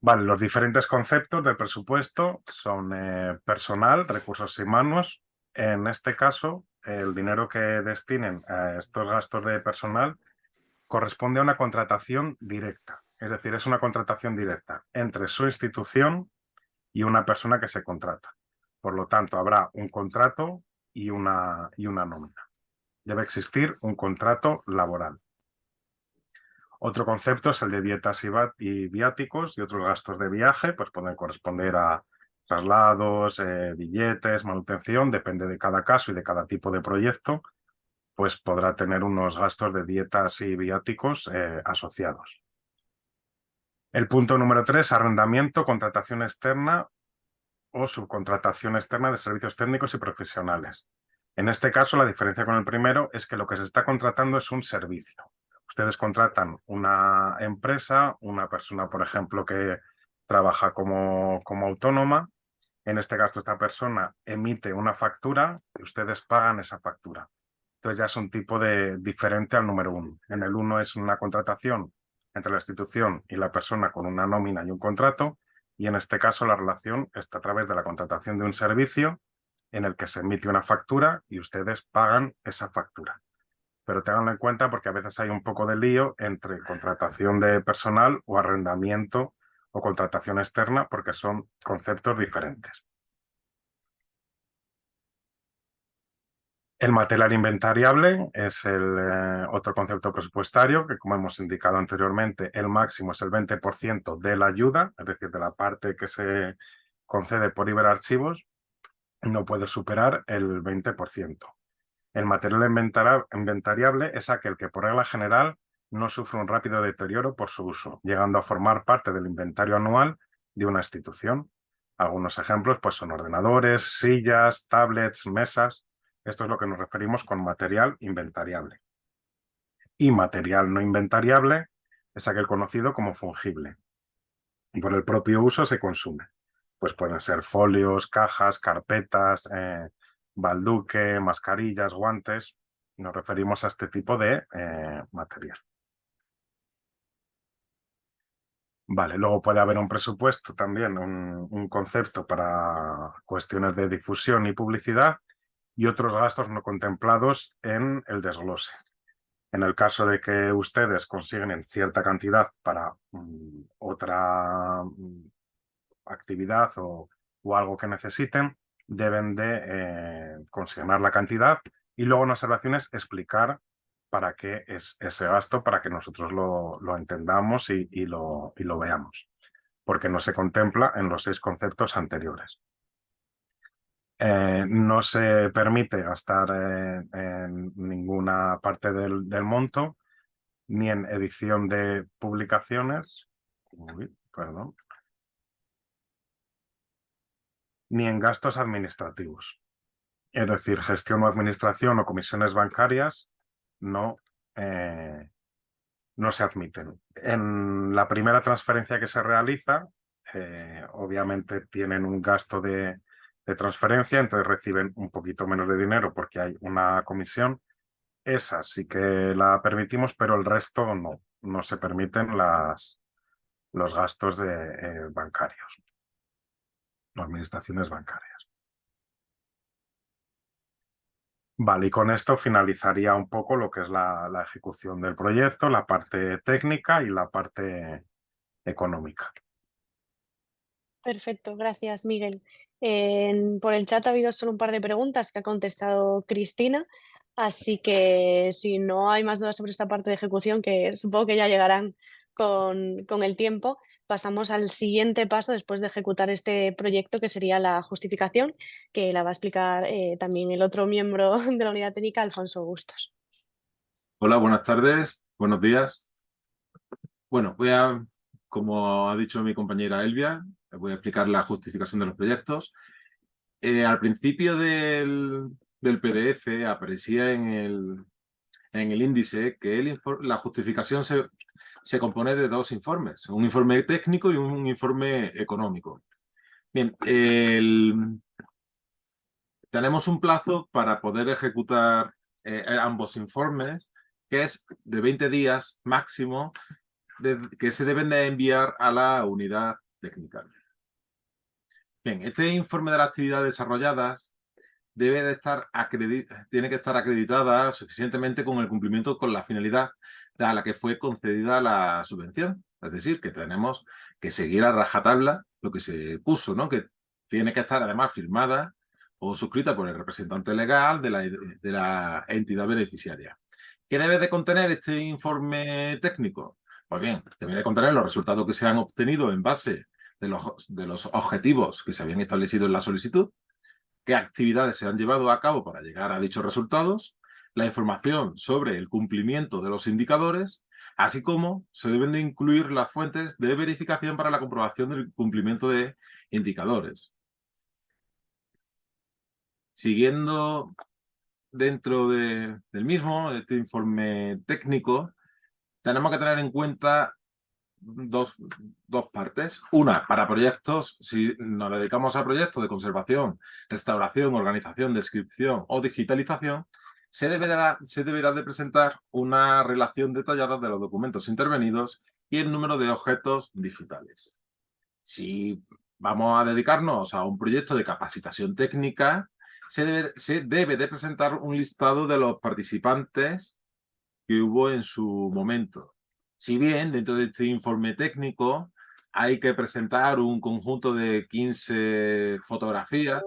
Vale, los diferentes conceptos del presupuesto son personal, recursos humanos. En este caso, el dinero que destinen a estos gastos de personal corresponde a una contratación directa. Es decir, es una contratación directa entre su institución y una persona que se contrata. Por lo tanto, habrá un contrato y una nómina. Debe existir un contrato laboral. Otro concepto es el de dietas y viáticos y otros gastos de viaje, pues pueden corresponder a traslados, billetes, manutención, depende de cada caso y de cada tipo de proyecto, pues podrá tener unos gastos de dietas y viáticos asociados. El punto número 3, arrendamiento, contratación externa o subcontratación externa de servicios técnicos y profesionales. En este caso, la diferencia con el primero es que lo que se está contratando es un servicio. Ustedes contratan una empresa, una persona, por ejemplo, que trabaja como autónoma. En este caso, esta persona emite una factura y ustedes pagan esa factura. Entonces ya es un tipo diferente al número 1. En el 1 es una contratación entre la institución y la persona con una nómina y un contrato, y en este caso la relación está a través de la contratación de un servicio en el que se emite una factura y ustedes pagan esa factura. Pero tenganlo en cuenta porque a veces hay un poco de lío entre contratación de personal o arrendamiento o contratación externa porque son conceptos diferentes. El material inventariable es el otro concepto presupuestario que, como hemos indicado anteriormente, el máximo es el 20% de la ayuda, es decir, de la parte que se concede por Iberarchivos, no puede superar el 20%. El material inventariable es aquel que, por regla general, no sufre un rápido deterioro por su uso, llegando a formar parte del inventario anual de una institución. Algunos ejemplos pues, son ordenadores, sillas, tablets, mesas. Esto es lo que nos referimos con material inventariable. Y material no inventariable es aquel conocido como fungible. Y por el propio uso se consume. Pues pueden ser folios, cajas, carpetas, balduque, mascarillas, guantes. Nos referimos a este tipo de material. Vale, luego puede haber un presupuesto también, un concepto para cuestiones de difusión y publicidad y otros gastos no contemplados en el desglose. En el caso de que ustedes consiguen cierta cantidad para otra actividad o algo que necesiten, deben de consignar la cantidad y luego en observaciones explicar para qué es ese gasto, para que nosotros lo entendamos y lo veamos, porque no se contempla en los 6 conceptos anteriores. No se permite gastar en ninguna parte del monto, ni en edición de publicaciones, ni en gastos administrativos. Es decir, gestión o administración o comisiones bancarias no se admiten. En la primera transferencia que se realiza, obviamente tienen un gasto de transferencia, entonces reciben un poquito menos de dinero porque hay una comisión, Esa sí que la permitimos, pero el resto no. No se permiten los gastos bancarios, las administraciones bancarias. Vale, y con esto finalizaría un poco lo que es la ejecución del proyecto, la parte técnica y la parte económica. Perfecto, gracias, Miguel. Por el chat ha habido solo un par de preguntas que ha contestado Cristina, así que si no hay más dudas sobre esta parte de ejecución, que supongo que ya llegarán con el tiempo, pasamos al siguiente paso después de ejecutar este proyecto, que sería la justificación, que la va a explicar también el otro miembro de la unidad técnica, Alfonso Bustos. Hola, buenas tardes, buenos días. Bueno, como ha dicho mi compañera Elvia, voy a explicar la justificación de los proyectos. Al principio del PDF aparecía en el índice que la justificación se compone de dos informes, un informe técnico y un informe económico. Bien, tenemos un plazo para poder ejecutar ambos informes, que es de 20 días máximo, que se deben de enviar a la unidad técnica. Bien, este informe de las actividades desarrolladas tiene que estar acreditada suficientemente con el cumplimiento con la finalidad a la que fue concedida la subvención. Es decir, que tenemos que seguir a rajatabla lo que se puso, ¿no? Que tiene que estar además firmada o suscrita por el representante legal de la entidad beneficiaria. ¿Qué debe de contener este informe técnico? Pues bien, debe de contener los resultados que se han obtenido en base de los objetivos que se habían establecido en la solicitud, qué actividades se han llevado a cabo para llegar a dichos resultados, la información sobre el cumplimiento de los indicadores, así como se deben de incluir las fuentes de verificación para la comprobación del cumplimiento de indicadores. Siguiendo dentro del mismo, de este informe técnico, tenemos que tener en cuenta dos partes. Una, para proyectos, si nos dedicamos a proyectos de conservación, restauración, organización, descripción o digitalización, se deberá de presentar una relación detallada de los documentos intervenidos y el número de objetos digitales. Si vamos a dedicarnos a un proyecto de capacitación técnica, se debe de presentar un listado de los participantes que hubo en su momento. Si bien dentro de este informe técnico hay que presentar un conjunto de 15 fotografías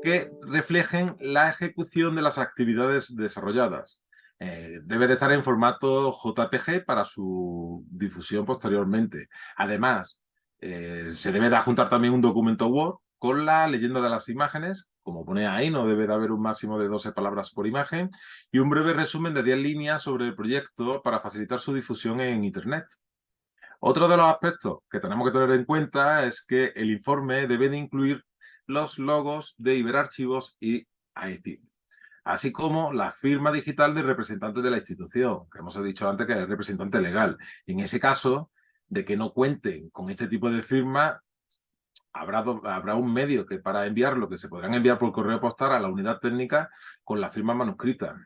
que reflejen la ejecución de las actividades desarrolladas. Debe de estar en formato JPG para su difusión posteriormente. Además, se debe de adjuntar también un documento Word con la leyenda de las imágenes, como pone ahí, no debe de haber un máximo de 12 palabras por imagen, y un breve resumen de 10 líneas sobre el proyecto para facilitar su difusión en Internet. Otro de los aspectos que tenemos que tener en cuenta es que el informe debe de incluir los logos de Iberarchivos y AETIC, así como la firma digital del representante de la institución, que hemos dicho antes que es el representante legal. En ese caso de que no cuenten con este tipo de firma, habrá un medio que para enviarlo, que se podrán enviar por correo postal a la unidad técnica con la firma manuscrita.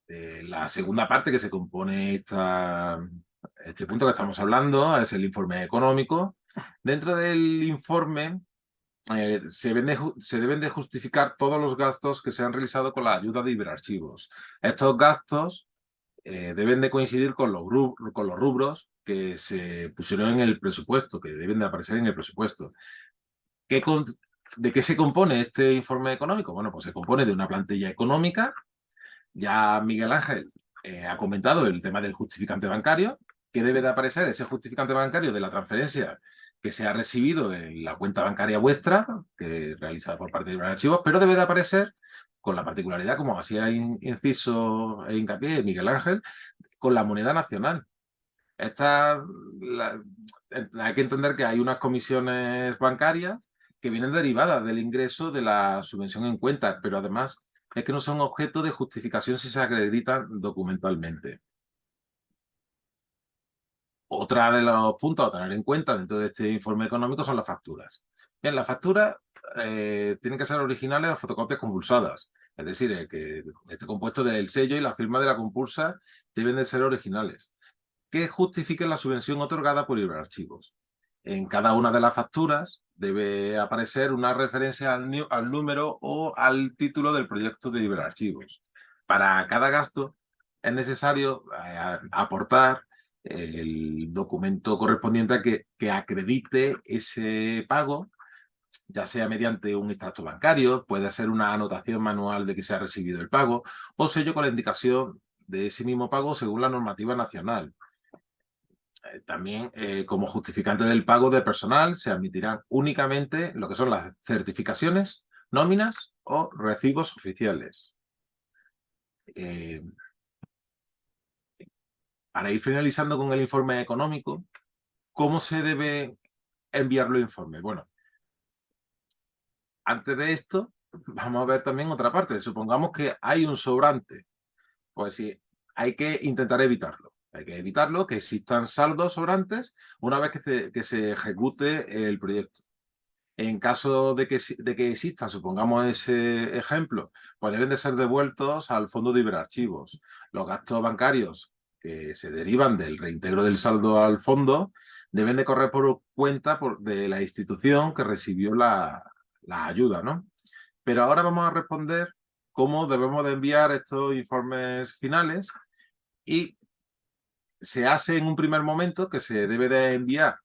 La segunda parte que se compone este punto que estamos hablando es el informe económico. Dentro del informe se deben de justificar todos los gastos que se han realizado con la ayuda de Iberarchivos. Estos gastos deben de coincidir con los rubros que se pusieron en el presupuesto, que deben de aparecer en el presupuesto. ¿De qué se compone este informe económico? Bueno, pues se compone de una plantilla económica. Ya Miguel Ángel ha comentado el tema del justificante bancario, que debe de aparecer ese justificante bancario de la transferencia que se ha recibido en la cuenta bancaria vuestra, que es realizada por parte de Iberarchivos, pero debe de aparecer con la particularidad, como hacía inciso e hincapié Miguel Ángel, con la moneda nacional. Hay que entender que hay unas comisiones bancarias que vienen derivadas del ingreso de la subvención en cuenta, pero además es que no son objeto de justificación si se acreditan documentalmente. Otra de los puntos a tener en cuenta dentro de este informe económico son las facturas. Bien, las facturas tienen que ser originales o fotocopias compulsadas. Es decir, que esté compuesto del sello y la firma de la compulsa deben de ser originales, que justifiquen la subvención otorgada por Iberarchivos. En cada una de las facturas debe aparecer una referencia al número o al título del proyecto de Iberarchivos. Para cada gasto es necesario aportar el documento correspondiente que acredite ese pago, ya sea mediante un extracto bancario, puede ser una anotación manual de que se ha recibido el pago, o sello con la indicación de ese mismo pago según la normativa nacional. También, como justificante del pago de personal, se admitirán únicamente lo que son las certificaciones, nóminas o recibos oficiales. Para ir finalizando con el informe económico, ¿cómo se debe enviar los informes? Bueno, antes de esto, vamos a ver también otra parte. Supongamos que hay un sobrante. Pues sí, hay que intentar evitarlo. Hay que evitarlo, que existan saldos sobrantes una vez que se ejecute el proyecto. En caso de que existan, supongamos ese ejemplo, pues deben de ser devueltos al fondo de Iberarchivos. Los gastos bancarios que se derivan del reintegro del saldo al fondo deben de correr por cuenta de la institución que recibió la ayuda, ¿no? Pero ahora vamos a responder cómo debemos de enviar estos informes finales, y se hace en un primer momento que se debe de enviar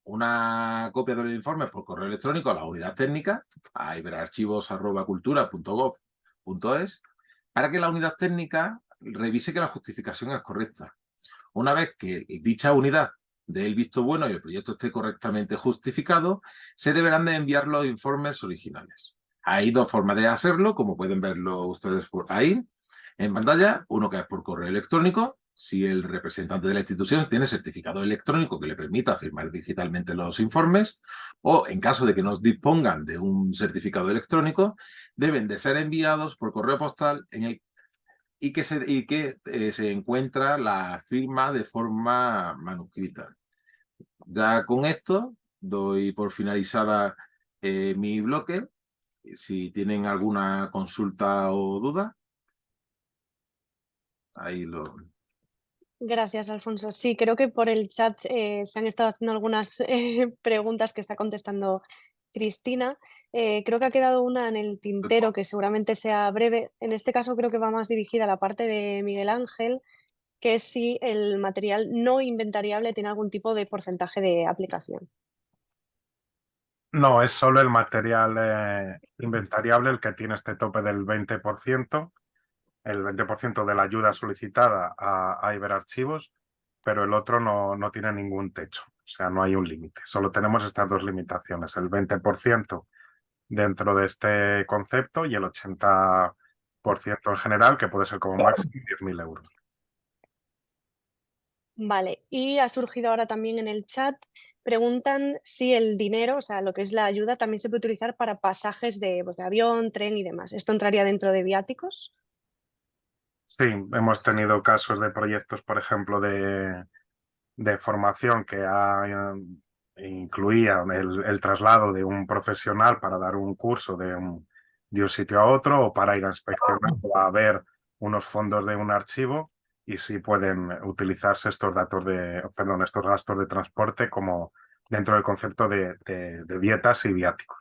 una copia del informe por correo electrónico a la unidad técnica, a iberarchivos@cultura.gov.es, para que la unidad técnica revise que la justificación es correcta. Una vez que dicha unidad dé el visto bueno y el proyecto esté correctamente justificado, se deberán de enviar los informes originales. Hay dos formas de hacerlo, como pueden verlo ustedes por ahí en pantalla. Uno que es por correo electrónico, si el representante de la institución tiene certificado electrónico que le permita firmar digitalmente los informes, o en caso de que no dispongan de un certificado electrónico, deben de ser enviados por correo postal y que se encuentra la firma de forma manuscrita. Ya con esto doy por finalizada mi bloque. Si tienen alguna consulta o duda, ahí lo... Gracias, Alfonso. Sí, creo que por el chat se han estado haciendo algunas preguntas que está contestando Cristina. Creo que ha quedado una en el tintero que seguramente sea breve. En este caso creo que va más dirigida a la parte de Miguel Ángel, que es si el material no inventariable tiene algún tipo de porcentaje de aplicación. No, es solo el material inventariable el que tiene este tope del 20%, el 20% de la ayuda solicitada a Iberarchivos, pero el otro no tiene ningún techo, o sea, no hay un límite. Solo tenemos estas dos limitaciones, el 20% dentro de este concepto y el 80% en general, que puede ser como máximo 10.000 euros. Vale, y ha surgido ahora también en el chat, preguntan si el dinero, o sea, lo que es la ayuda, también se puede utilizar para pasajes de avión, tren y demás. ¿Esto entraría dentro de viáticos? Sí, hemos tenido casos de proyectos, por ejemplo, de formación que incluía el traslado de un profesional para dar un curso de un sitio a otro, o para ir a inspeccionar o a ver unos fondos de un archivo, y sí pueden utilizarse estos estos gastos de transporte como dentro del concepto de dietas y viáticos.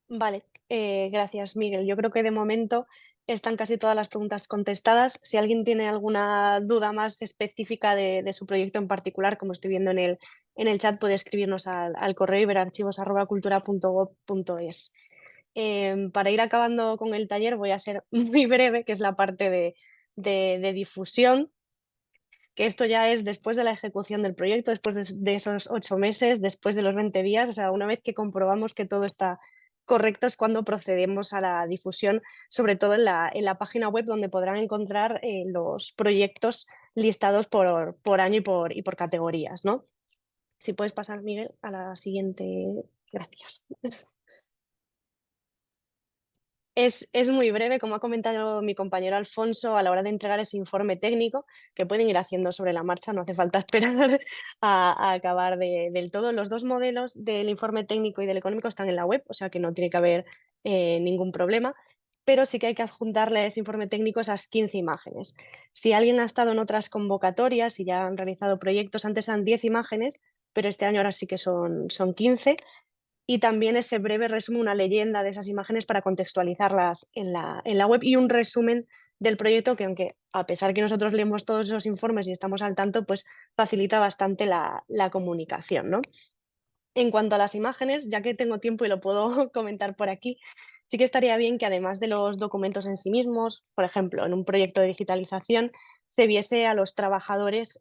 Vale, gracias, Miguel. Yo creo que de momento están casi todas las preguntas contestadas. Si alguien tiene alguna duda más específica de su proyecto en particular, como estoy viendo en el chat, puede escribirnos al correo iberarchivos@cultura.gov.es. Para ir acabando con el taller voy a ser muy breve, que es la parte de difusión, que esto ya es después de la ejecución del proyecto, después de esos 8 meses, después de los 20 días, o sea, una vez que comprobamos que todo está correcto es cuando procedemos a la difusión, sobre todo en la página web, donde podrán encontrar los proyectos listados por año y por categorías, ¿no? Si puedes pasar, Miguel, a la siguiente. Gracias. Es muy breve, como ha comentado mi compañero Alfonso, a la hora de entregar ese informe técnico, que pueden ir haciendo sobre la marcha, no hace falta esperar a acabar del todo. Los dos modelos del informe técnico y del económico están en la web, o sea que no tiene que haber ningún problema, pero sí que hay que adjuntarle a ese informe técnico esas 15 imágenes. Si alguien ha estado en otras convocatorias y ya han realizado proyectos, antes eran 10 imágenes, pero este año ahora sí que son 15, y también ese breve resumen, una leyenda de esas imágenes para contextualizarlas en la web, y un resumen del proyecto que, aunque a pesar que nosotros leemos todos esos informes y estamos al tanto, pues facilita bastante la comunicación, ¿no? En cuanto a las imágenes, ya que tengo tiempo y lo puedo comentar por aquí, sí que estaría bien que, además de los documentos en sí mismos, por ejemplo, en un proyecto de digitalización, se viese a los trabajadores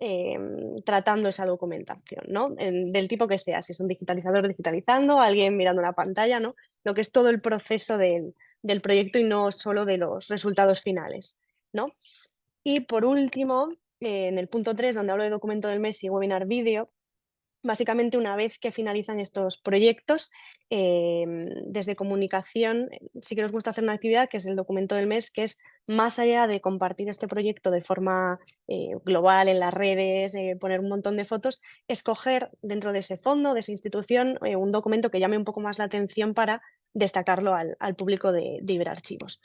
tratando esa documentación, ¿no? Del tipo que sea, si es un digitalizador digitalizando, alguien mirando una pantalla, ¿no? Lo que es todo el proceso del proyecto y no solo de los resultados finales, ¿no? Y por último, en el punto 3, donde hablo de documento del mes y webinar vídeo, básicamente, una vez que finalizan estos proyectos, desde comunicación, sí que nos gusta hacer una actividad que es el documento del mes, que es, más allá de compartir este proyecto de forma global en las redes, poner un montón de fotos, escoger dentro de ese fondo, de esa institución, un documento que llame un poco más la atención para destacarlo al público de Iberarchivos.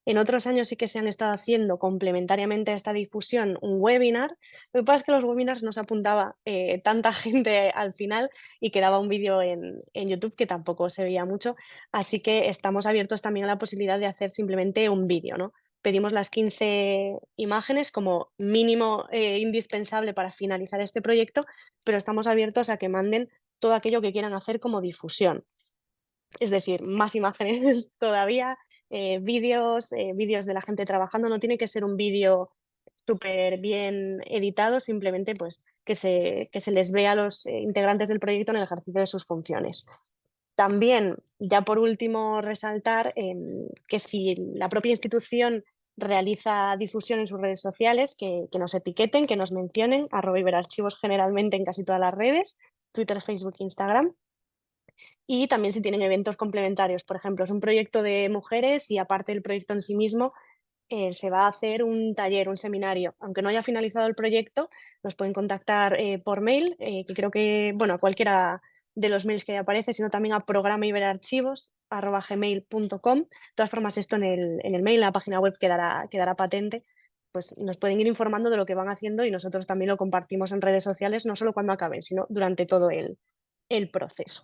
En otros años sí que se han estado haciendo complementariamente a esta difusión un webinar. Lo que pasa es que los webinars no se apuntaba tanta gente al final y quedaba un vídeo en YouTube que tampoco se veía mucho. Así que estamos abiertos también a la posibilidad de hacer simplemente un vídeo, ¿no? Pedimos las 15 imágenes como mínimo indispensable para finalizar este proyecto, pero estamos abiertos a que manden todo aquello que quieran hacer como difusión. Es decir, más imágenes todavía, vídeos de la gente trabajando. No tiene que ser un vídeo súper bien editado, simplemente pues que se les vea a los integrantes del proyecto en el ejercicio de sus funciones. También, ya por último, resaltar que si la propia institución realiza difusión en sus redes sociales, que nos etiqueten, que nos mencionen, @iberarchivos generalmente en casi todas las redes, Twitter, Facebook, Instagram. Y también si tienen eventos complementarios, por ejemplo, es un proyecto de mujeres y, aparte del proyecto en sí mismo, se va a hacer un taller, un seminario. Aunque no haya finalizado el proyecto, nos pueden contactar por mail, que creo que, bueno, a cualquiera de los mails que aparece, sino también a programa@iberarchivos@gmail.com. De todas formas, esto en el mail, en la página web, quedará patente. Pues nos pueden ir informando de lo que van haciendo y nosotros también lo compartimos en redes sociales, no solo cuando acaben, sino durante todo el proceso.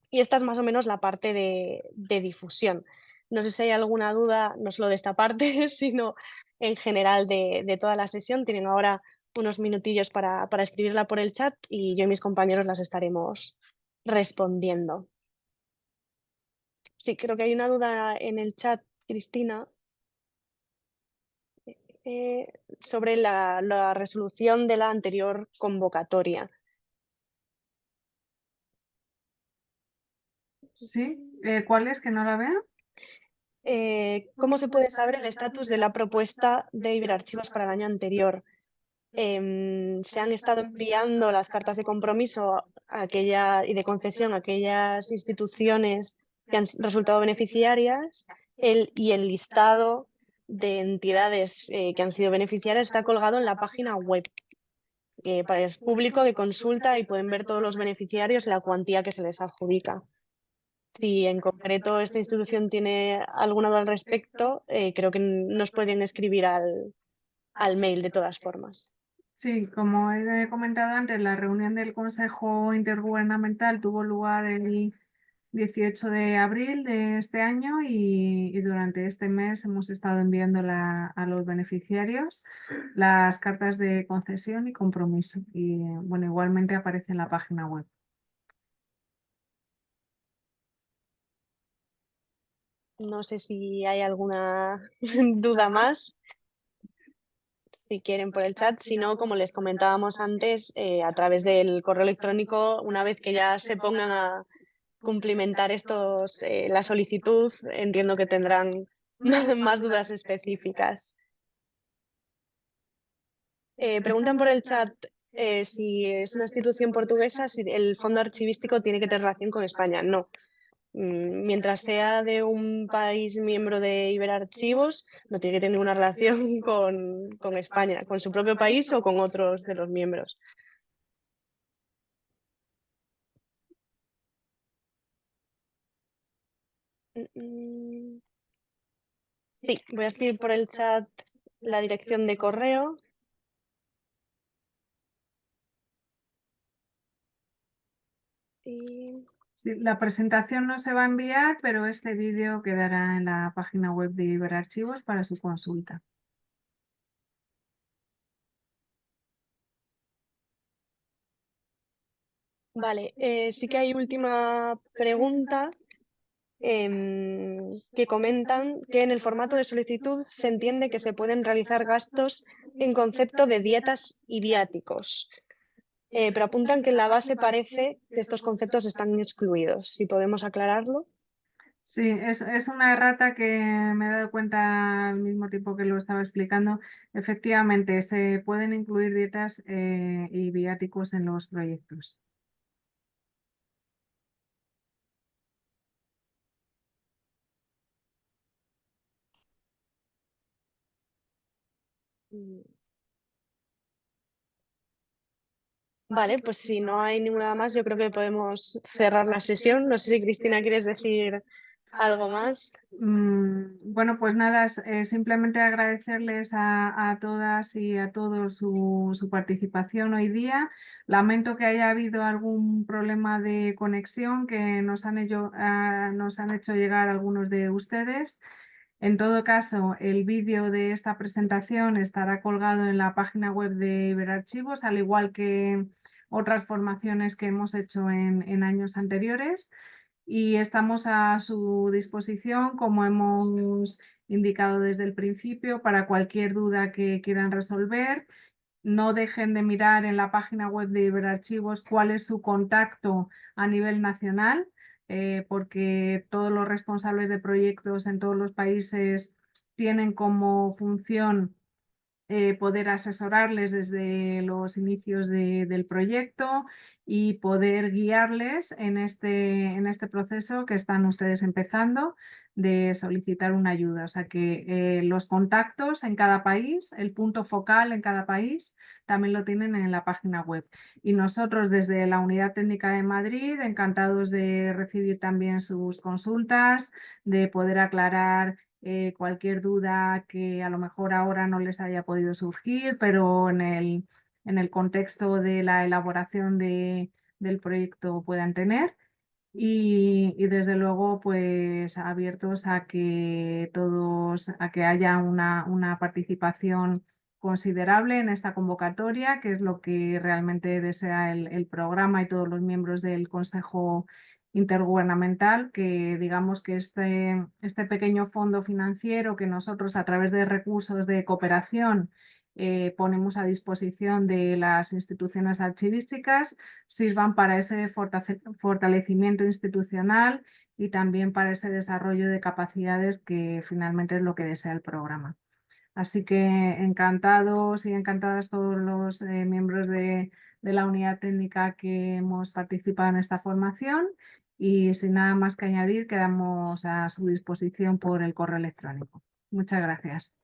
Y esta es más o menos la parte de difusión. No sé si hay alguna duda, no solo de esta parte, sino en general de toda la sesión. Tienen ahora unos minutillos para escribirla por el chat y yo y mis compañeros las estaremos respondiendo. Sí, creo que hay una duda en el chat, Cristina, sobre la resolución de la anterior convocatoria. Sí, ¿cuál es? Que no la veo. ¿Cómo se puede saber el estatus de la propuesta de Iberarchivos para el año anterior? Se han estado enviando las cartas de compromiso y de concesión a aquellas instituciones que han resultado beneficiarias, y el listado de entidades que han sido beneficiarias está colgado en la página web. Es público, de consulta, y pueden ver todos los beneficiarios y la cuantía que se les adjudica. Si en concreto esta institución tiene alguna duda al respecto, creo que nos pueden escribir al mail de todas formas. Sí, como he comentado antes, la reunión del Consejo Intergubernamental tuvo lugar el 18 de abril de este año y durante este mes hemos estado enviando a los beneficiarios las cartas de concesión y compromiso. Y bueno, igualmente aparece en la página web. No sé si hay alguna duda más, si quieren, por el chat. Si no, como les comentábamos antes, a través del correo electrónico, una vez que ya se pongan a cumplimentar la solicitud, entiendo que tendrán más dudas específicas. Preguntan por el chat si es una institución portuguesa, si el fondo archivístico tiene que tener relación con España. No. Mientras sea de un país miembro de Iberarchivos, no tiene que tener ninguna relación con España, con su propio país o con otros de los miembros. Sí, voy a escribir por el chat la dirección de correo. Y... Sí, la presentación no se va a enviar, pero este vídeo quedará en la página web de Iberarchivos para su consulta. Vale, sí que hay última pregunta que comentan que en el formato de solicitud se entiende que se pueden realizar gastos en concepto de dietas y viáticos, pero apuntan que en la base parece que estos conceptos están excluidos. Si podemos aclararlo. Sí, es una errata que me he dado cuenta al mismo tiempo que lo estaba explicando. Efectivamente, se pueden incluir dietas y viáticos en los proyectos. Vale, pues si no hay ninguna más, yo creo que podemos cerrar la sesión. No sé si Cristina quieres decir algo más. Bueno, pues nada, simplemente agradecerles a todas y a todos su participación hoy día. Lamento que haya habido algún problema de conexión que nos han hecho llegar algunos de ustedes. En todo caso, el vídeo de esta presentación estará colgado en la página web de Iberarchivos, al igual que otras formaciones que hemos hecho en años anteriores. Y estamos a su disposición, como hemos indicado desde el principio, para cualquier duda que quieran resolver. No dejen de mirar en la página web de Iberarchivos cuál es su contacto a nivel nacional, porque todos los responsables de proyectos en todos los países tienen como función poder asesorarles desde los inicios del proyecto y poder guiarles en este proceso que están ustedes empezando de solicitar una ayuda. O sea que los contactos en cada país, el punto focal en cada país, también lo tienen en la página web. Y nosotros desde la Unidad Técnica de Madrid, encantados de recibir también sus consultas, de poder aclarar cualquier duda que a lo mejor ahora no les haya podido surgir, pero en el contexto de la elaboración del proyecto puedan tener. Y desde luego, pues abiertos a que a que haya una participación considerable en esta convocatoria, que es lo que realmente desea el programa y todos los miembros del Consejo Intergubernamental, que digamos que este pequeño fondo financiero que nosotros a través de recursos de cooperación ponemos a disposición de las instituciones archivísticas, sirvan para ese fortalecimiento institucional y también para ese desarrollo de capacidades que finalmente es lo que desea el programa. Así que encantados y encantadas todos los miembros de la unidad técnica que hemos participado en esta formación, y sin nada más que añadir, quedamos a su disposición por el correo electrónico. Muchas gracias.